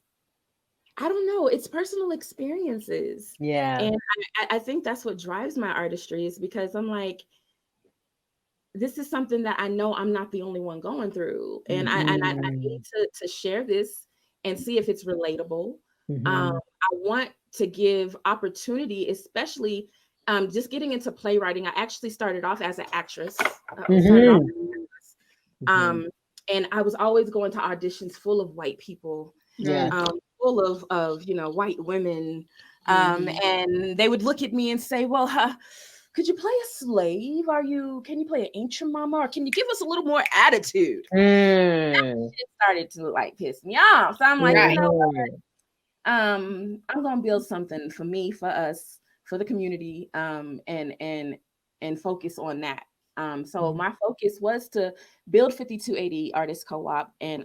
D: I don't know. It's personal experiences.
B: Yeah.
D: And I think that's what drives my artistry, is because I'm like, this is something that I know I'm not the only one going through. And I need to share this and see if it's relatable. I want to give opportunity, especially just getting into playwriting. I actually started off as an actress. And I was always going to auditions full of white people, full of white women. And they would look at me and say, well, could you play a slave? Can you play an ancient mama? Or can you give us a little more attitude? That shit started to like piss me off. So I'm like, you know what? I'm gonna build something for me, for us, for the community, and focus on that. So my focus was to build 5280 Artist Co-op and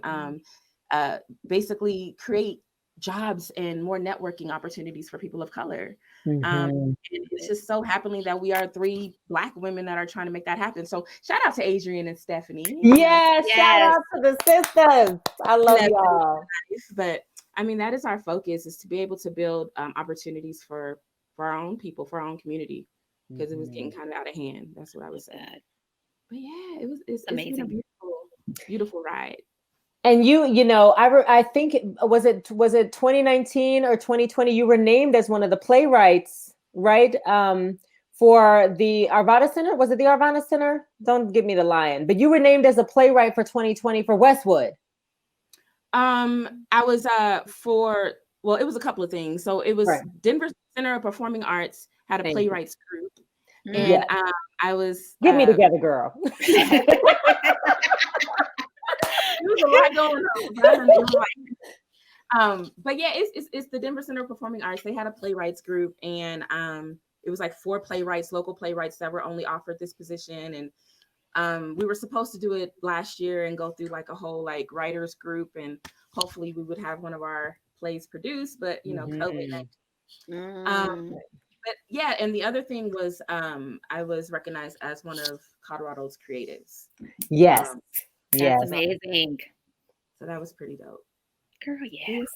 D: basically create jobs and more networking opportunities for people of color. And it's just so happening that we are 3 Black women that are trying to make that happen. So shout out to Adrienne and Stephanie.
B: Yes, shout out to the sisters. I love y'all.
D: But I mean, that is our focus, is to be able to build opportunities for our own people, for our own community, because it was getting kind of out of hand. That's what I was saying. But yeah, it's amazing. It's been a beautiful, beautiful ride.
B: And you know, I think was it 2019 or 2020? You were named as one of the playwrights, right? For the Arvada Center. Was it the Arvada Center? Don't give me the lion. But you were named as a playwright for 2020 for Westwood.
D: I was it was a couple of things. So it was Denver Center of Performing Arts had a playwrights group, and I was
B: get me together, girl.
D: There was a lot going on. But yeah, it's the Denver Center of Performing Arts. They had a playwrights group, and it was like 4 playwrights, local playwrights, that were only offered this position. And we were supposed to do it last year and go through like a whole like writers group, and hopefully we would have one of our plays produced, but you know, COVID. But yeah, and the other thing was I was recognized as one of Colorado's creatives.
B: Yes.
C: That's amazing.
D: So that was pretty dope.
C: Girl, yes.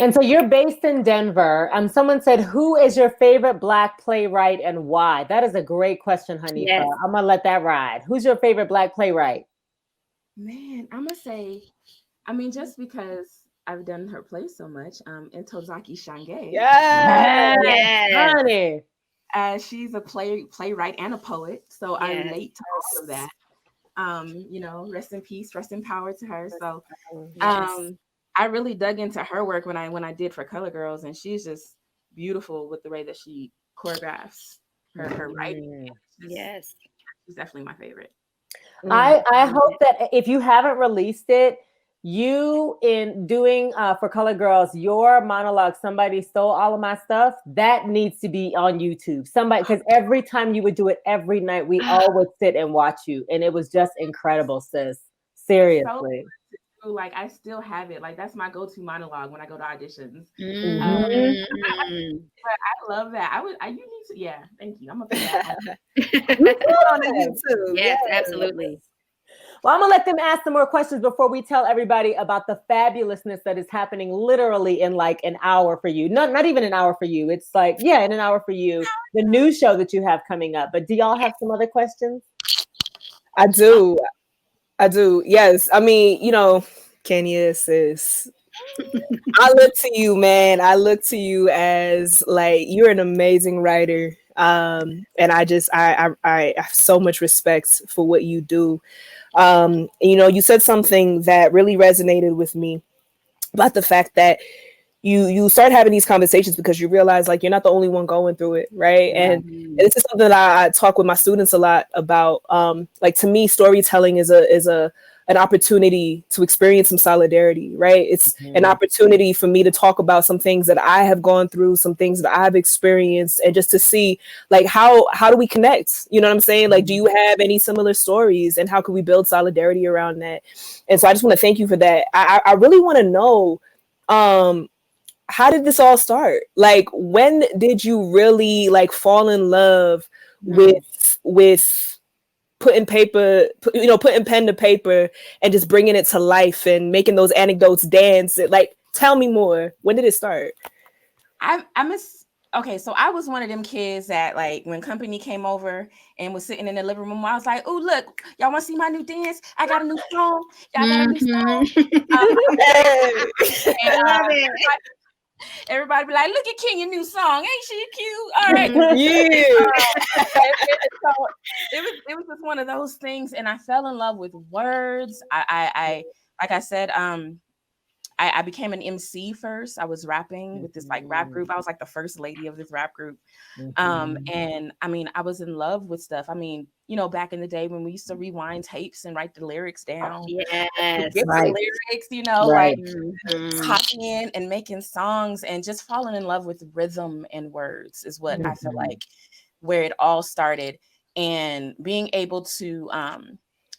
B: And so you're based in Denver. Someone said, who is your favorite Black playwright and why? That is a great question, honey.
C: Yes.
B: I'm going to let that ride. Who's your favorite Black playwright?
D: Man, I'm going to say, I mean, just because I've done her plays so much. In Tozaki Shange.
A: Yeah.
B: Honey.
D: She's a playwright and a poet, so I relate to all of that. You know, rest in peace, rest in power to her. So I really dug into her work when I did for Color Girls, and she's just beautiful with the way that she choreographs her writing. She's definitely my favorite.
B: I hope that if you haven't released it, you in doing for Color Girls, your monologue, Somebody Stole All of My Stuff, that needs to be on YouTube. Somebody, because every time you would do it every night, we all would sit and watch you, and it was just incredible, sis. Seriously.
D: So, like, I still have it. Like, that's my go-to monologue when I go to auditions. But I love that. You need to, yeah. Thank you. I'm gonna put that
A: on YouTube.
C: Yes, absolutely.
B: Well, I'm gonna let them ask some more questions before we tell everybody about the fabulousness that is happening literally in like an hour for you. Not even an hour for you. It's like, in an hour for you. The new show that you have coming up. But do y'all have some other questions?
A: I do. Yes. I mean, you know, Kenya sis. I look to you, man. I look to you as like you're an amazing writer. And I have so much respect for what you do. You know, you said something that really resonated with me about the fact that you start having these conversations because you realize like you're not the only one going through it, right? And this is something that I talk with my students a lot about. Like to me, storytelling is an opportunity to experience some solidarity, right? It's an opportunity for me to talk about some things that I have gone through, some things that I've experienced, and just to see like how do we connect? You know what I'm saying? Like, do you have any similar stories, and how can we build solidarity around that? And so I just want to thank you for that. I really want to know, how did this all start? Like, when did you really like fall in love with putting pen to paper and just bringing it to life and making those anecdotes dance? Like, tell me more. When did it start?
D: Okay, so I was one of them kids that like when company came over and was sitting in the living room, I was like, "Oh, look, y'all want to see my new dance? I got a new song. Y'all got a new song." Everybody be like, "Look at Kenya new song. Ain't she cute?" All right. So it was just one of those things, and I fell in love with words. I like I said, I became an MC first. I was rapping with this like rap group. I was like the first lady of this rap group. And I mean, I was in love with stuff. I mean, you know, back in the day when we used to rewind tapes and write the lyrics down. The lyrics, you know, like hopping in and making songs and just falling in love with rhythm and words is what I feel like where it all started. And being able to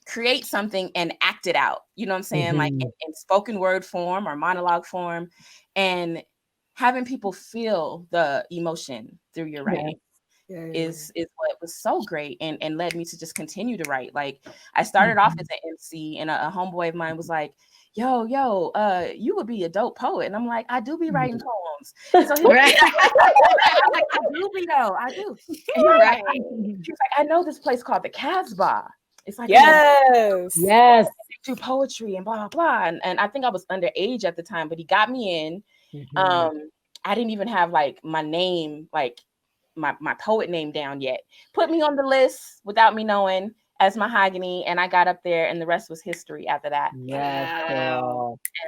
D: create something and act it out, you know what I'm saying? Like in spoken word form or monologue form, and having people feel the emotion through your writing is what was so great and led me to just continue to write. Like I started off as an MC, and a homeboy of mine was like, yo, you would be a dope poet. And I'm like, I do be writing poems. And so he was like, I do be though, I do. And he was like, I know this place called the Casbah. It's like,
B: yes,
D: do poetry and blah, blah, blah. And I think I was underage at the time, but he got me in. I didn't even have like my name, like my poet name down yet. Put me on the list without me knowing as Mahogany, and I got up there, and the rest was history after that. And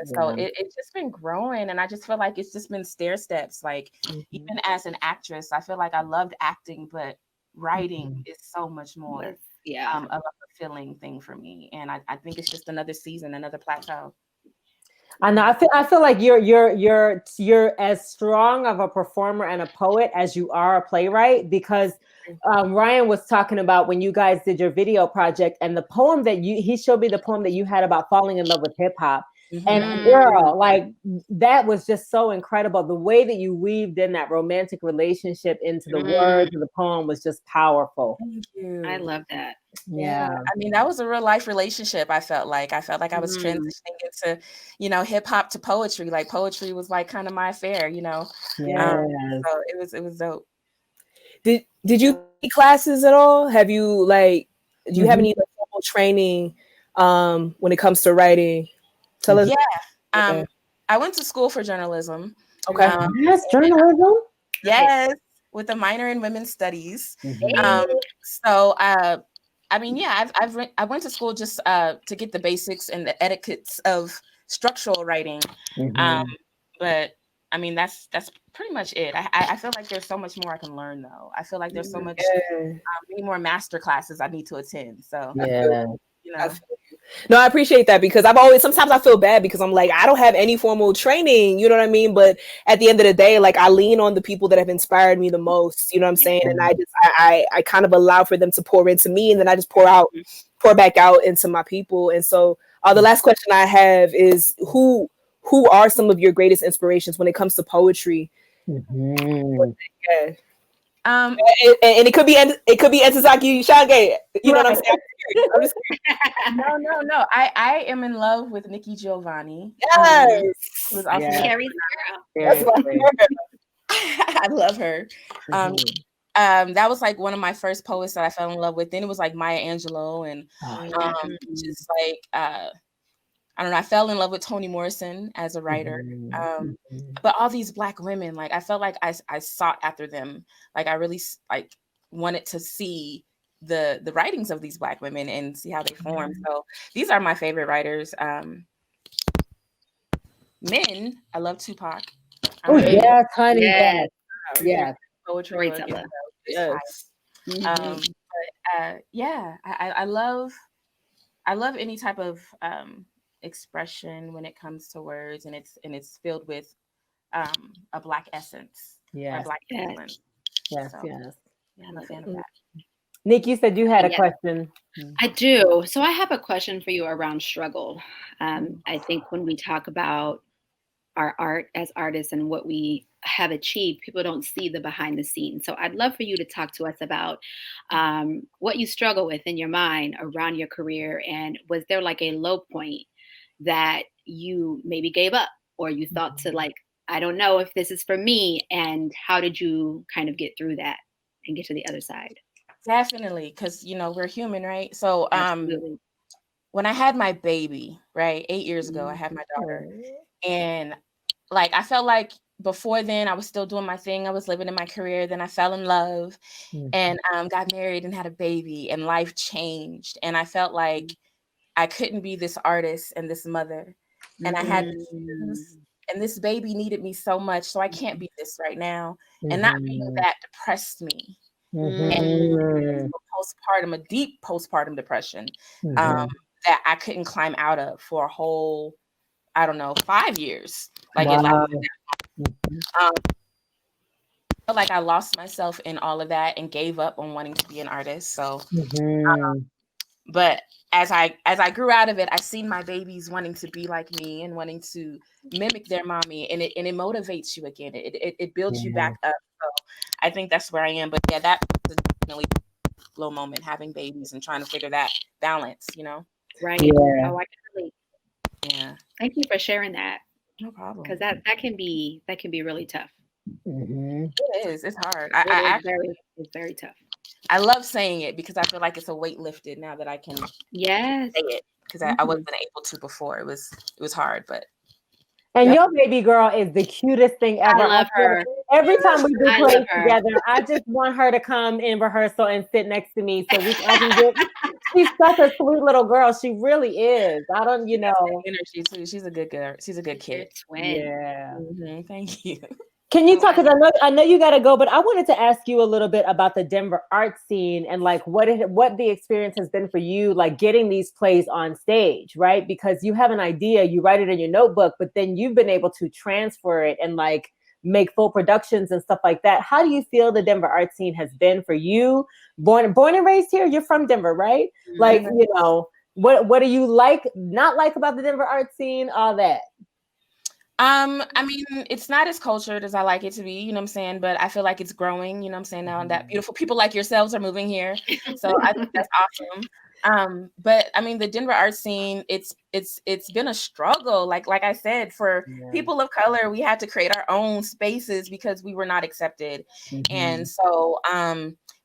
D: so it's just been growing, and I just feel like it's just been stair steps. Like even as an actress, I feel like I loved acting, but writing is so much more of a fulfilling thing for me. And I think it's just another season, another plateau.
B: I know. I feel like you're as strong of a performer and a poet as you are a playwright, because Ryan was talking about when you guys did your video project, and the poem that he showed me the poem that you had about falling in love with hip hop. And girl, like that was just so incredible. The way that you weaved in that romantic relationship into the words of the poem was just powerful.
D: Thank you.
C: I love that.
B: Yeah.
D: I mean, that was a real life relationship. I felt like I was transitioning into, you know, hip hop to poetry. Like poetry was like kind of my affair, you know. So it was dope.
A: Did you take classes at all? Have you do you have any formal training when it comes to writing? Tell us.
D: Yeah. I went to school for journalism.
A: Okay.
B: Yes, journalism.
D: Yes, with a minor in women's studies. So I mean, yeah, I went to school just to get the basics and the etiquettes of structural writing. But I mean, that's pretty much it. I feel like there's so much more I can learn, though. I feel like there's so much many more master classes I need to attend. So you know.
A: No, I appreciate that because sometimes I feel bad because I'm like, I don't have any formal training, you know what I mean? But at the end of the day, like I lean on the people that have inspired me the most, you know what I'm saying? And I kind of allow for them to pour into me, and then I just pour back out into my people. And so the last question I have is who are some of your greatest inspirations when it comes to poetry? And it could be Ntozake Shange. You know what I'm saying? I'm just
D: No. I am in love with Nikki Giovanni.
A: Yes.
D: Who was also
C: Carrie's girl.
A: That's my favorite.
D: I love her. That was like one of my first poets that I fell in love with. Then it was like Maya Angelou, and just like I don't know. I fell in love with Toni Morrison as a writer. But all these Black women, like I felt like I sought after them. Like I really like wanted to see the writings of these Black women and see how they form. So these are my favorite writers. Men, I love Tupac.
B: Oh yes, honey. Yes.
D: Poetry.
A: Yes.
D: But yeah, I love any type of expression when it comes to words, and it's filled with a Black essence.
B: Yeah.
D: Black excellence.
B: Yes.
D: So,
B: Yes.
D: Yeah, I'm a fan of that.
B: Nick, you said you had a question.
C: I do. So I have a question for you around struggle. I think when we talk about our art as artists and what we have achieved, people don't see the behind the scenes. So I'd love for you to talk to us about what you struggle with in your mind around your career. And was there like a low point that you maybe gave up, or you thought to like, I don't know if this is for me, and how did you kind of get through that and get to the other side?
D: Definitely, because we're human, right? So
C: Absolutely.
D: when I had my baby, right, 8 years ago, I had my daughter, and like I felt like before then I was still doing my thing. I was living in my career. Then I fell in love and got married and had a baby, and life changed. And I felt like I couldn't be this artist and this mother, and I had and this baby needed me so much, so I can't be this right now. And not being that depressed me. And a deep postpartum depression that I couldn't climb out of for a whole, I don't know, 5 years. Like it lasted I felt like I lost myself in all of that and gave up on wanting to be an artist. So, but as I grew out of it, I seen my babies wanting to be like me and wanting to mimic their mommy, and it motivates you again. It builds you back up. So I think that's where I am. But yeah, that was definitely a low moment, having babies and trying to figure that balance.
C: Right. Oh, I can relate.
D: Yeah.
C: Thank you for sharing that.
D: No problem.
C: Because that can be really tough.
D: It is. It's hard.
C: It's very tough.
D: I love saying it because I feel like it's a weight lifted now that I can say it, because I wasn't able to before. It was hard, but.
B: And your baby girl is the cutest thing ever.
C: I love her.
B: Every time we do plays together, I just want her to come in rehearsal and sit next to me so I can get. She's such a sweet little girl. She really is. I don't,
D: energy too. She's a good girl. She's a good kid.
B: Yeah.
D: Thank you.
B: Can you talk? Because I know you got to go, but I wanted to ask you a little bit about the Denver art scene and like what the experience has been for you, like getting these plays on stage, right? Because you have an idea, you write it in your notebook, but then you've been able to transfer it and like make full productions and stuff like that. How do you feel the Denver art scene has been for you? Born and raised here, you're from Denver, right? Like, what do you not like about the Denver art scene? All that.
D: I mean, it's not as cultured as I like it to be, you know what I'm saying? But I feel like it's growing, you know what I'm saying? Now that beautiful people like yourselves are moving here. So I think that's awesome. But I mean, the Denver art scene, it's been a struggle. Like I said, for people of color, we had to create our own spaces because we were not accepted. And so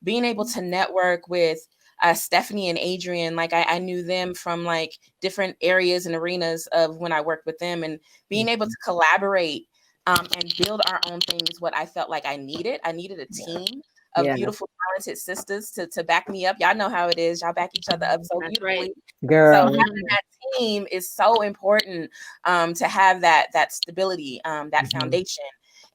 D: being able to network with Stephanie and Adrian, like I knew them from like different areas and arenas of when I worked with them, and being able to collaborate and build our own thing is what I felt like I needed. I needed a team of beautiful, talented sisters to back me up. Y'all know how it is. Y'all back each other up so beautifully.
B: Girl.
D: So having that team is so important to have that stability, that foundation.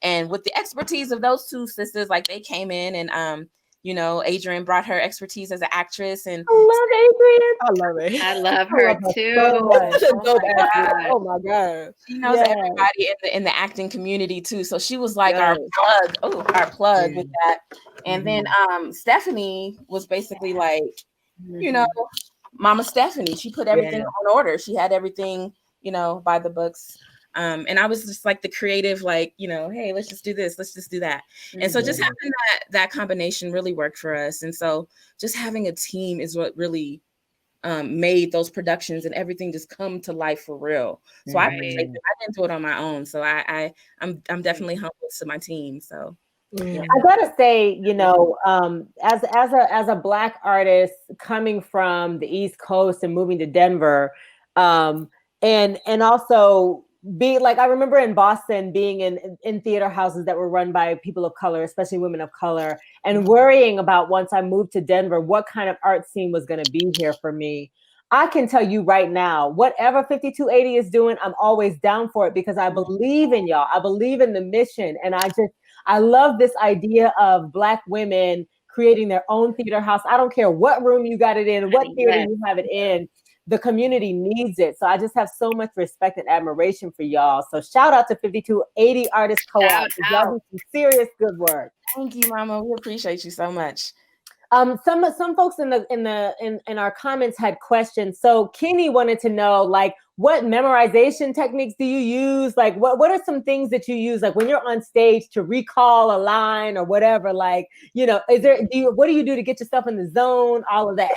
D: And with the expertise of those two sisters, like they came in and you know, Adrian brought her expertise as an actress, and
B: I love Adrian.
A: I love it.
C: I love her too.
A: Such a dope actress. Oh my god.
D: She knows everybody in the acting community too. So she was like our plug. Oh, our plug with that. And then Stephanie was basically like, you know, Mama Stephanie. She put everything on order. She had everything, you know, by the books. And I was just like the creative, like, you know, hey, let's just do this, let's just do that. And so just having that combination really worked for us. And so just having a team is what really made those productions and everything just come to life for real. So I appreciate that. I didn't do it on my own. So I'm definitely humble to my team. So
B: I gotta say, you know, as a Black artist coming from the East Coast and moving to Denver, and also being like, I remember in Boston being in theater houses that were run by people of color, especially women of color, and worrying about once I moved to Denver, what kind of art scene was going to be here for me. I can tell you right now, whatever 5280 is doing, I'm always down for it because I believe in y'all. I believe in the mission. And I love this idea of Black women creating their own theater house. I don't care what room you got it in, what theater you have it in. The community needs it. So I just have so much respect and admiration for y'all. So shout out to 5280 Artist Co-op. Y'all do some serious good work.
D: Thank you, Mama. We appreciate you so much.
B: Some folks in our comments had questions. So Kenny wanted to know, like, what memorization techniques do you use? Like, what are some things that you use, like when you're on stage to recall a line or whatever? Like, you know, what do you do to get yourself in the zone? All of that.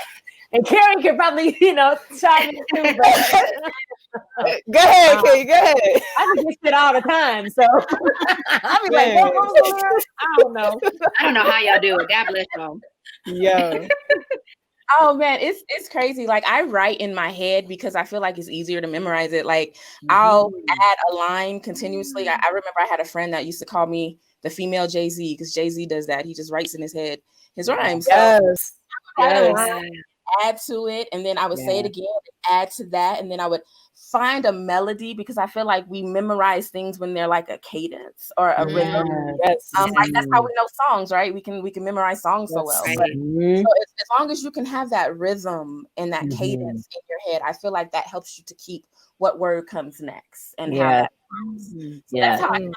B: And Karen can probably, you know, chime in too. But
A: go ahead, Kenny. Go ahead.
B: I do this shit all the time, so I'll be like, I don't know.
C: I don't know how y'all do it. God bless y'all.
A: Yeah.
D: Oh man, it's crazy. Like I write in my head because I feel like it's easier to memorize it. Like I'll add a line continuously. I remember I had a friend that used to call me the female Jay-Z because Jay-Z does that. He just writes in his head his rhymes.
A: Yes.
D: So add to it, and then I would say it again, add to that, and then I would find a melody because I feel like we memorize things when they're like a cadence or a rhythm. Like that's how we know songs, right? We can memorize songs so well. But, so as long as you can have that rhythm and that cadence in your head, I feel like that helps you to keep what word comes next and how that comes. So that's how I kind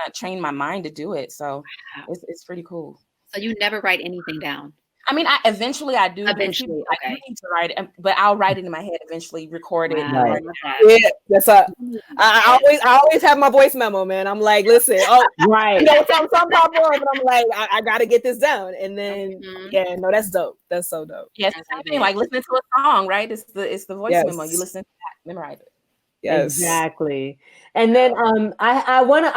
D: of train my mind to do it. So it's pretty cool.
C: So you never write anything down?
D: I mean, eventually I do.
C: Eventually,
D: I need to write it, but I'll write it in my head eventually, record it.
A: Right. Yeah, that's up. I always have my voice memo, man. I'm like, listen, you know, some pop up, but I'm like, I gotta get this down, and then that's dope. That's so dope.
D: Yes, like listening to a song, right? It's the voice memo. You listen to that, memorize it.
A: Yes,
B: exactly. And then I want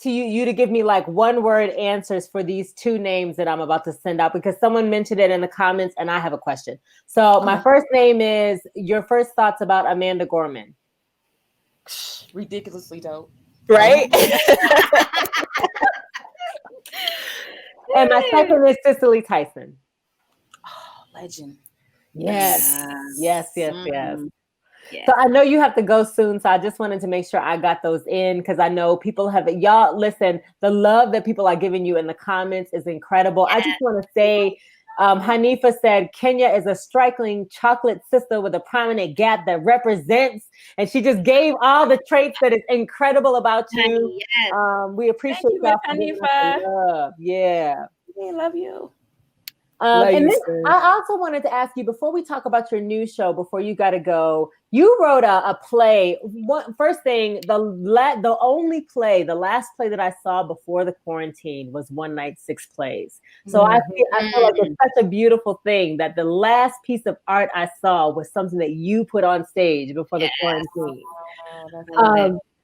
B: you to give me like one word answers for these two names that I'm about to send out because someone mentioned it in the comments and I have a question. So my first name is your first thoughts about Amanda Gorman.
D: Ridiculously dope.
A: Right?
B: And my second is Cicely Tyson.
D: Oh, legend.
B: Yes. So I know you have to go soon, so I just wanted to make sure I got those in because I know people y'all listen, the love that people are giving you in the comments is incredible. I just want to say, Hanifa said, Kenya is a striking chocolate sister with a prominent gap that represents, and she just gave all the traits that is incredible about you. We appreciate y'all for Hanifa. Love. Yeah.
D: We love you.
B: And then I also wanted to ask you, before we talk about your new show, before you got to go, you wrote a play. First thing, the last play that I saw before the quarantine was One Night, 6 Plays. So I feel like it's such a beautiful thing that the last piece of art I saw was something that you put on stage before the quarantine.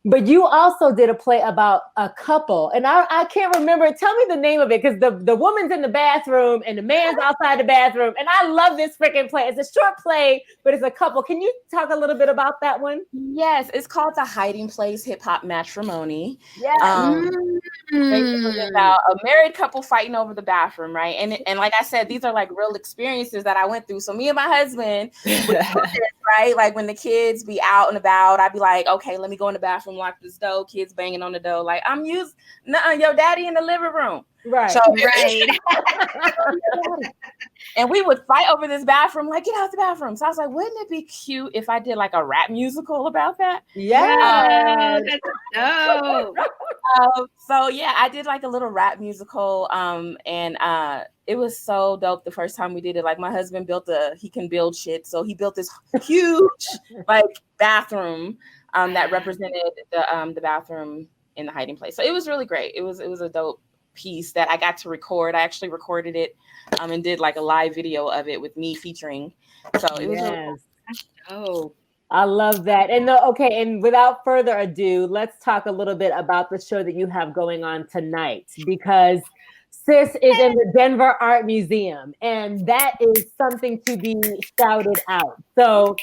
B: But you also did a play about a couple, and I can't remember. Tell me the name of it, because the woman's in the bathroom and the man's outside the bathroom, and I love this freaking play. It's a short play, but it's a couple. Can you talk a little bit about that one?
D: Yes, it's called The Hiding Place Hip Hop Matrimony.
B: Yeah.
D: Basically about a married couple fighting over the bathroom, right? And like I said, these are like real experiences that I went through. So me and my husband would do this, right? Like when the kids be out and about, I'd be like, okay, let me go in the bathroom, lock this door, kids banging on the door. Like, I'm used, your daddy in the living room.
B: Right.
D: So,
C: Right.
D: and we would fight over this bathroom, like, get out the bathroom. So I was like, wouldn't it be cute if I did like a rap musical about that?
B: Yeah.
C: That's dope.
D: So yeah, I did like a little rap musical, and it was so dope the first time we did it. Like my husband he can build shit, so he built this huge like bathroom that represented the bathroom in The Hiding Place. So it was really great. It was a dope piece that I got to record. I actually recorded it and did like a live video of it with me featuring. So it was really cool.
C: That's dope.
B: I love that. And okay, and without further ado, let's talk a little bit about the show that you have going on tonight, because Sis is in the Denver Art Museum, and that is something to be shouted out. So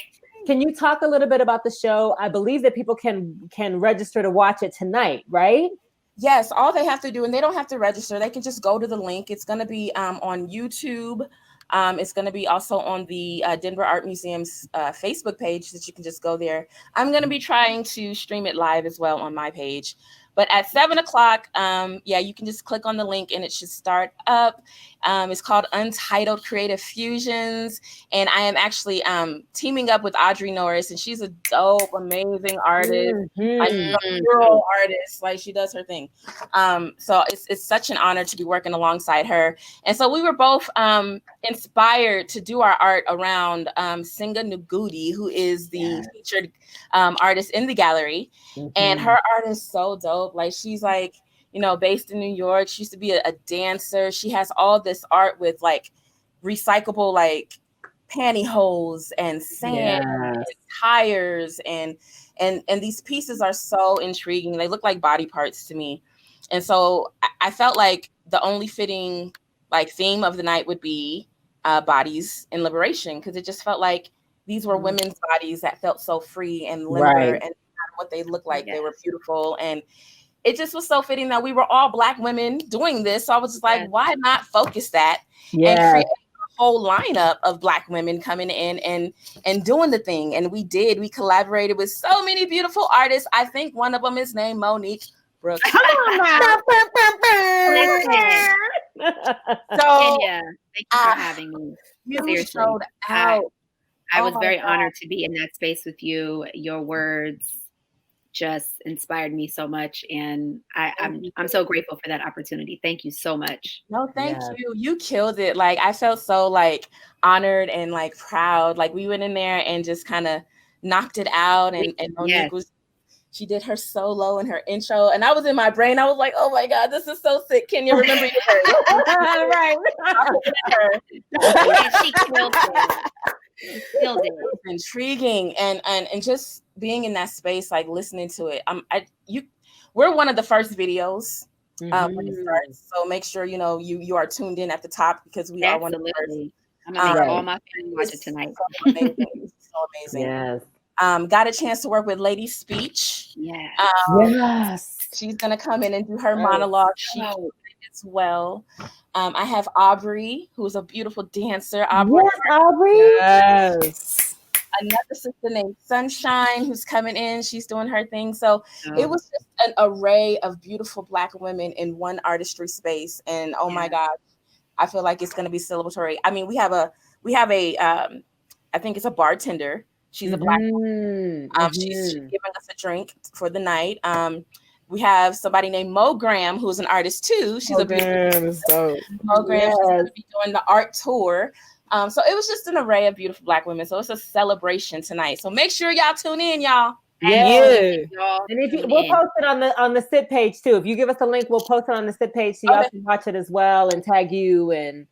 B: can you talk a little bit about the show? I believe that people can register to watch it tonight, right?
D: Yes, all they have to do, and they don't have to register, they can just go to the link. It's going to be on YouTube. It's going to be also on the Denver Art Museum's Facebook page, that you can just go there. I'm going to be trying to stream it live as well on my page. But at 7:00, you can just click on the link and it should start up. It's called Untitled Creative Fusions. And I am actually teaming up with Audrey Norris, and she's a dope, amazing artist, like a mural artist, like she does her thing. So it's such an honor to be working alongside her. And so we were both inspired to do our art around Singa Nugudi, who is the featured artist in the gallery. And her art is so dope. Like she's like, based in New York. She used to be a dancer. She has all this art with like recyclable like pantyhose and sand and tires and these pieces are so intriguing. They look like body parts to me. And so I felt like the only fitting like theme of the night would be bodies and liberation, because it just felt like these were women's bodies that felt so free and limber, and what they looked like. They were beautiful, and it just was so fitting that we were all Black women doing this. So I was just like, why not focus that and create a whole lineup of Black women coming in and doing the thing? And we did. We collaborated with so many beautiful artists. I think one of them is named Monique Brooks.
C: Come on now. So Kenya, thank you for having me. Seriously, I was very honored to be in that space with you. Your words just inspired me so much, and I'm so grateful for that opportunity. Thank you so much.
D: No, thank you. You killed it. Like I felt so like honored and like proud. Like we went in there and just kind of knocked it out, and Monique she did her solo and her intro, and I was in my brain. I was like, "Oh my God, this is so sick." Can you remember your
B: right?
C: She killed it.
D: Killed it. It was intriguing, and just being in that space, like listening to it. We're one of the first videos when it starts, so make sure you are tuned in at the top, because we are one of the first.
C: I'm gonna make all my family watch it tonight.
D: So amazing. So amazing.
B: Yes.
D: Got a chance to work with Lady Speech.
B: Yes.
D: She's gonna come in and do her monologue. She as well. I have Aubrey, who's a beautiful dancer.
B: Aubrey.
A: Yes.
D: Another sister named Sunshine, who's coming in. She's doing her thing. So it was just an array of beautiful Black women in one artistry space. And oh my God, I feel like it's going to be celebratory. I mean, we have a I think it's a bartender. She's a Black woman. She's giving us a drink for the night. We have somebody named Mo Graham, who's an artist too. She's a beautiful Mo Graham. She's going to be doing the art tour. So it was just an array of beautiful Black women. So it's a celebration tonight. So make sure y'all tune in, y'all.
B: And we'll post it on the SIT page too. If you give us a link, we'll post it on the SIT page so y'all can watch it as well and tag you and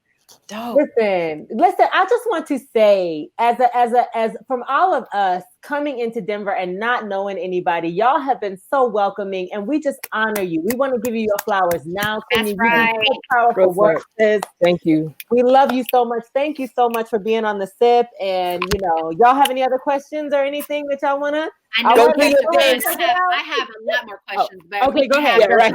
D: Dope.
B: Listen, I just want to say, as from all of us coming into Denver and not knowing anybody, y'all have been so welcoming, and we just honor you. We want to give you your flowers now.
C: That's right.
B: So powerful work, sis.
A: Thank you.
B: We love you so much. Thank you so much for being on the SIP. And y'all have any other questions or anything that y'all wanna?
C: I have a lot more questions, but
B: okay, go ahead.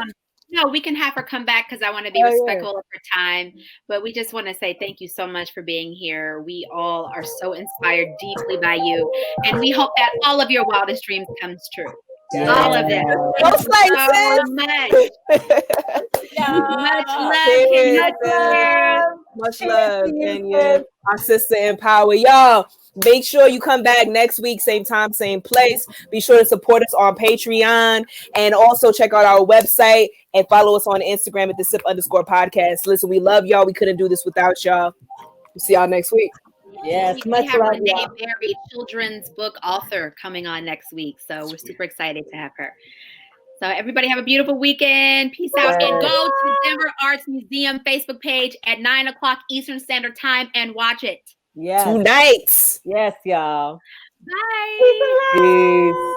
C: No, we can have her come back because I want to be respectful of her time. But we just want to say thank you so much for being here. We all are so inspired deeply by you. And we hope that all of your wildest dreams comes true. Yeah. All of them.
A: Much love. And our sister in power. Y'all, make sure you come back next week, same time, same place. Be sure to support us on Patreon and also check out our website and follow us on Instagram at the @SIP_podcast. Listen, we love y'all. We couldn't do this without y'all. We'll see y'all next week.
B: Yes,
C: we have Renee Berry, children's book author, coming on next week. So we're super excited to have her. So everybody have a beautiful weekend. Peace out. And go to the Denver Arts Museum Facebook page at 9:00 Eastern Standard Time and watch it.
B: Yes.
A: Tonight.
B: Yes, y'all.
C: Bye.
A: Peace.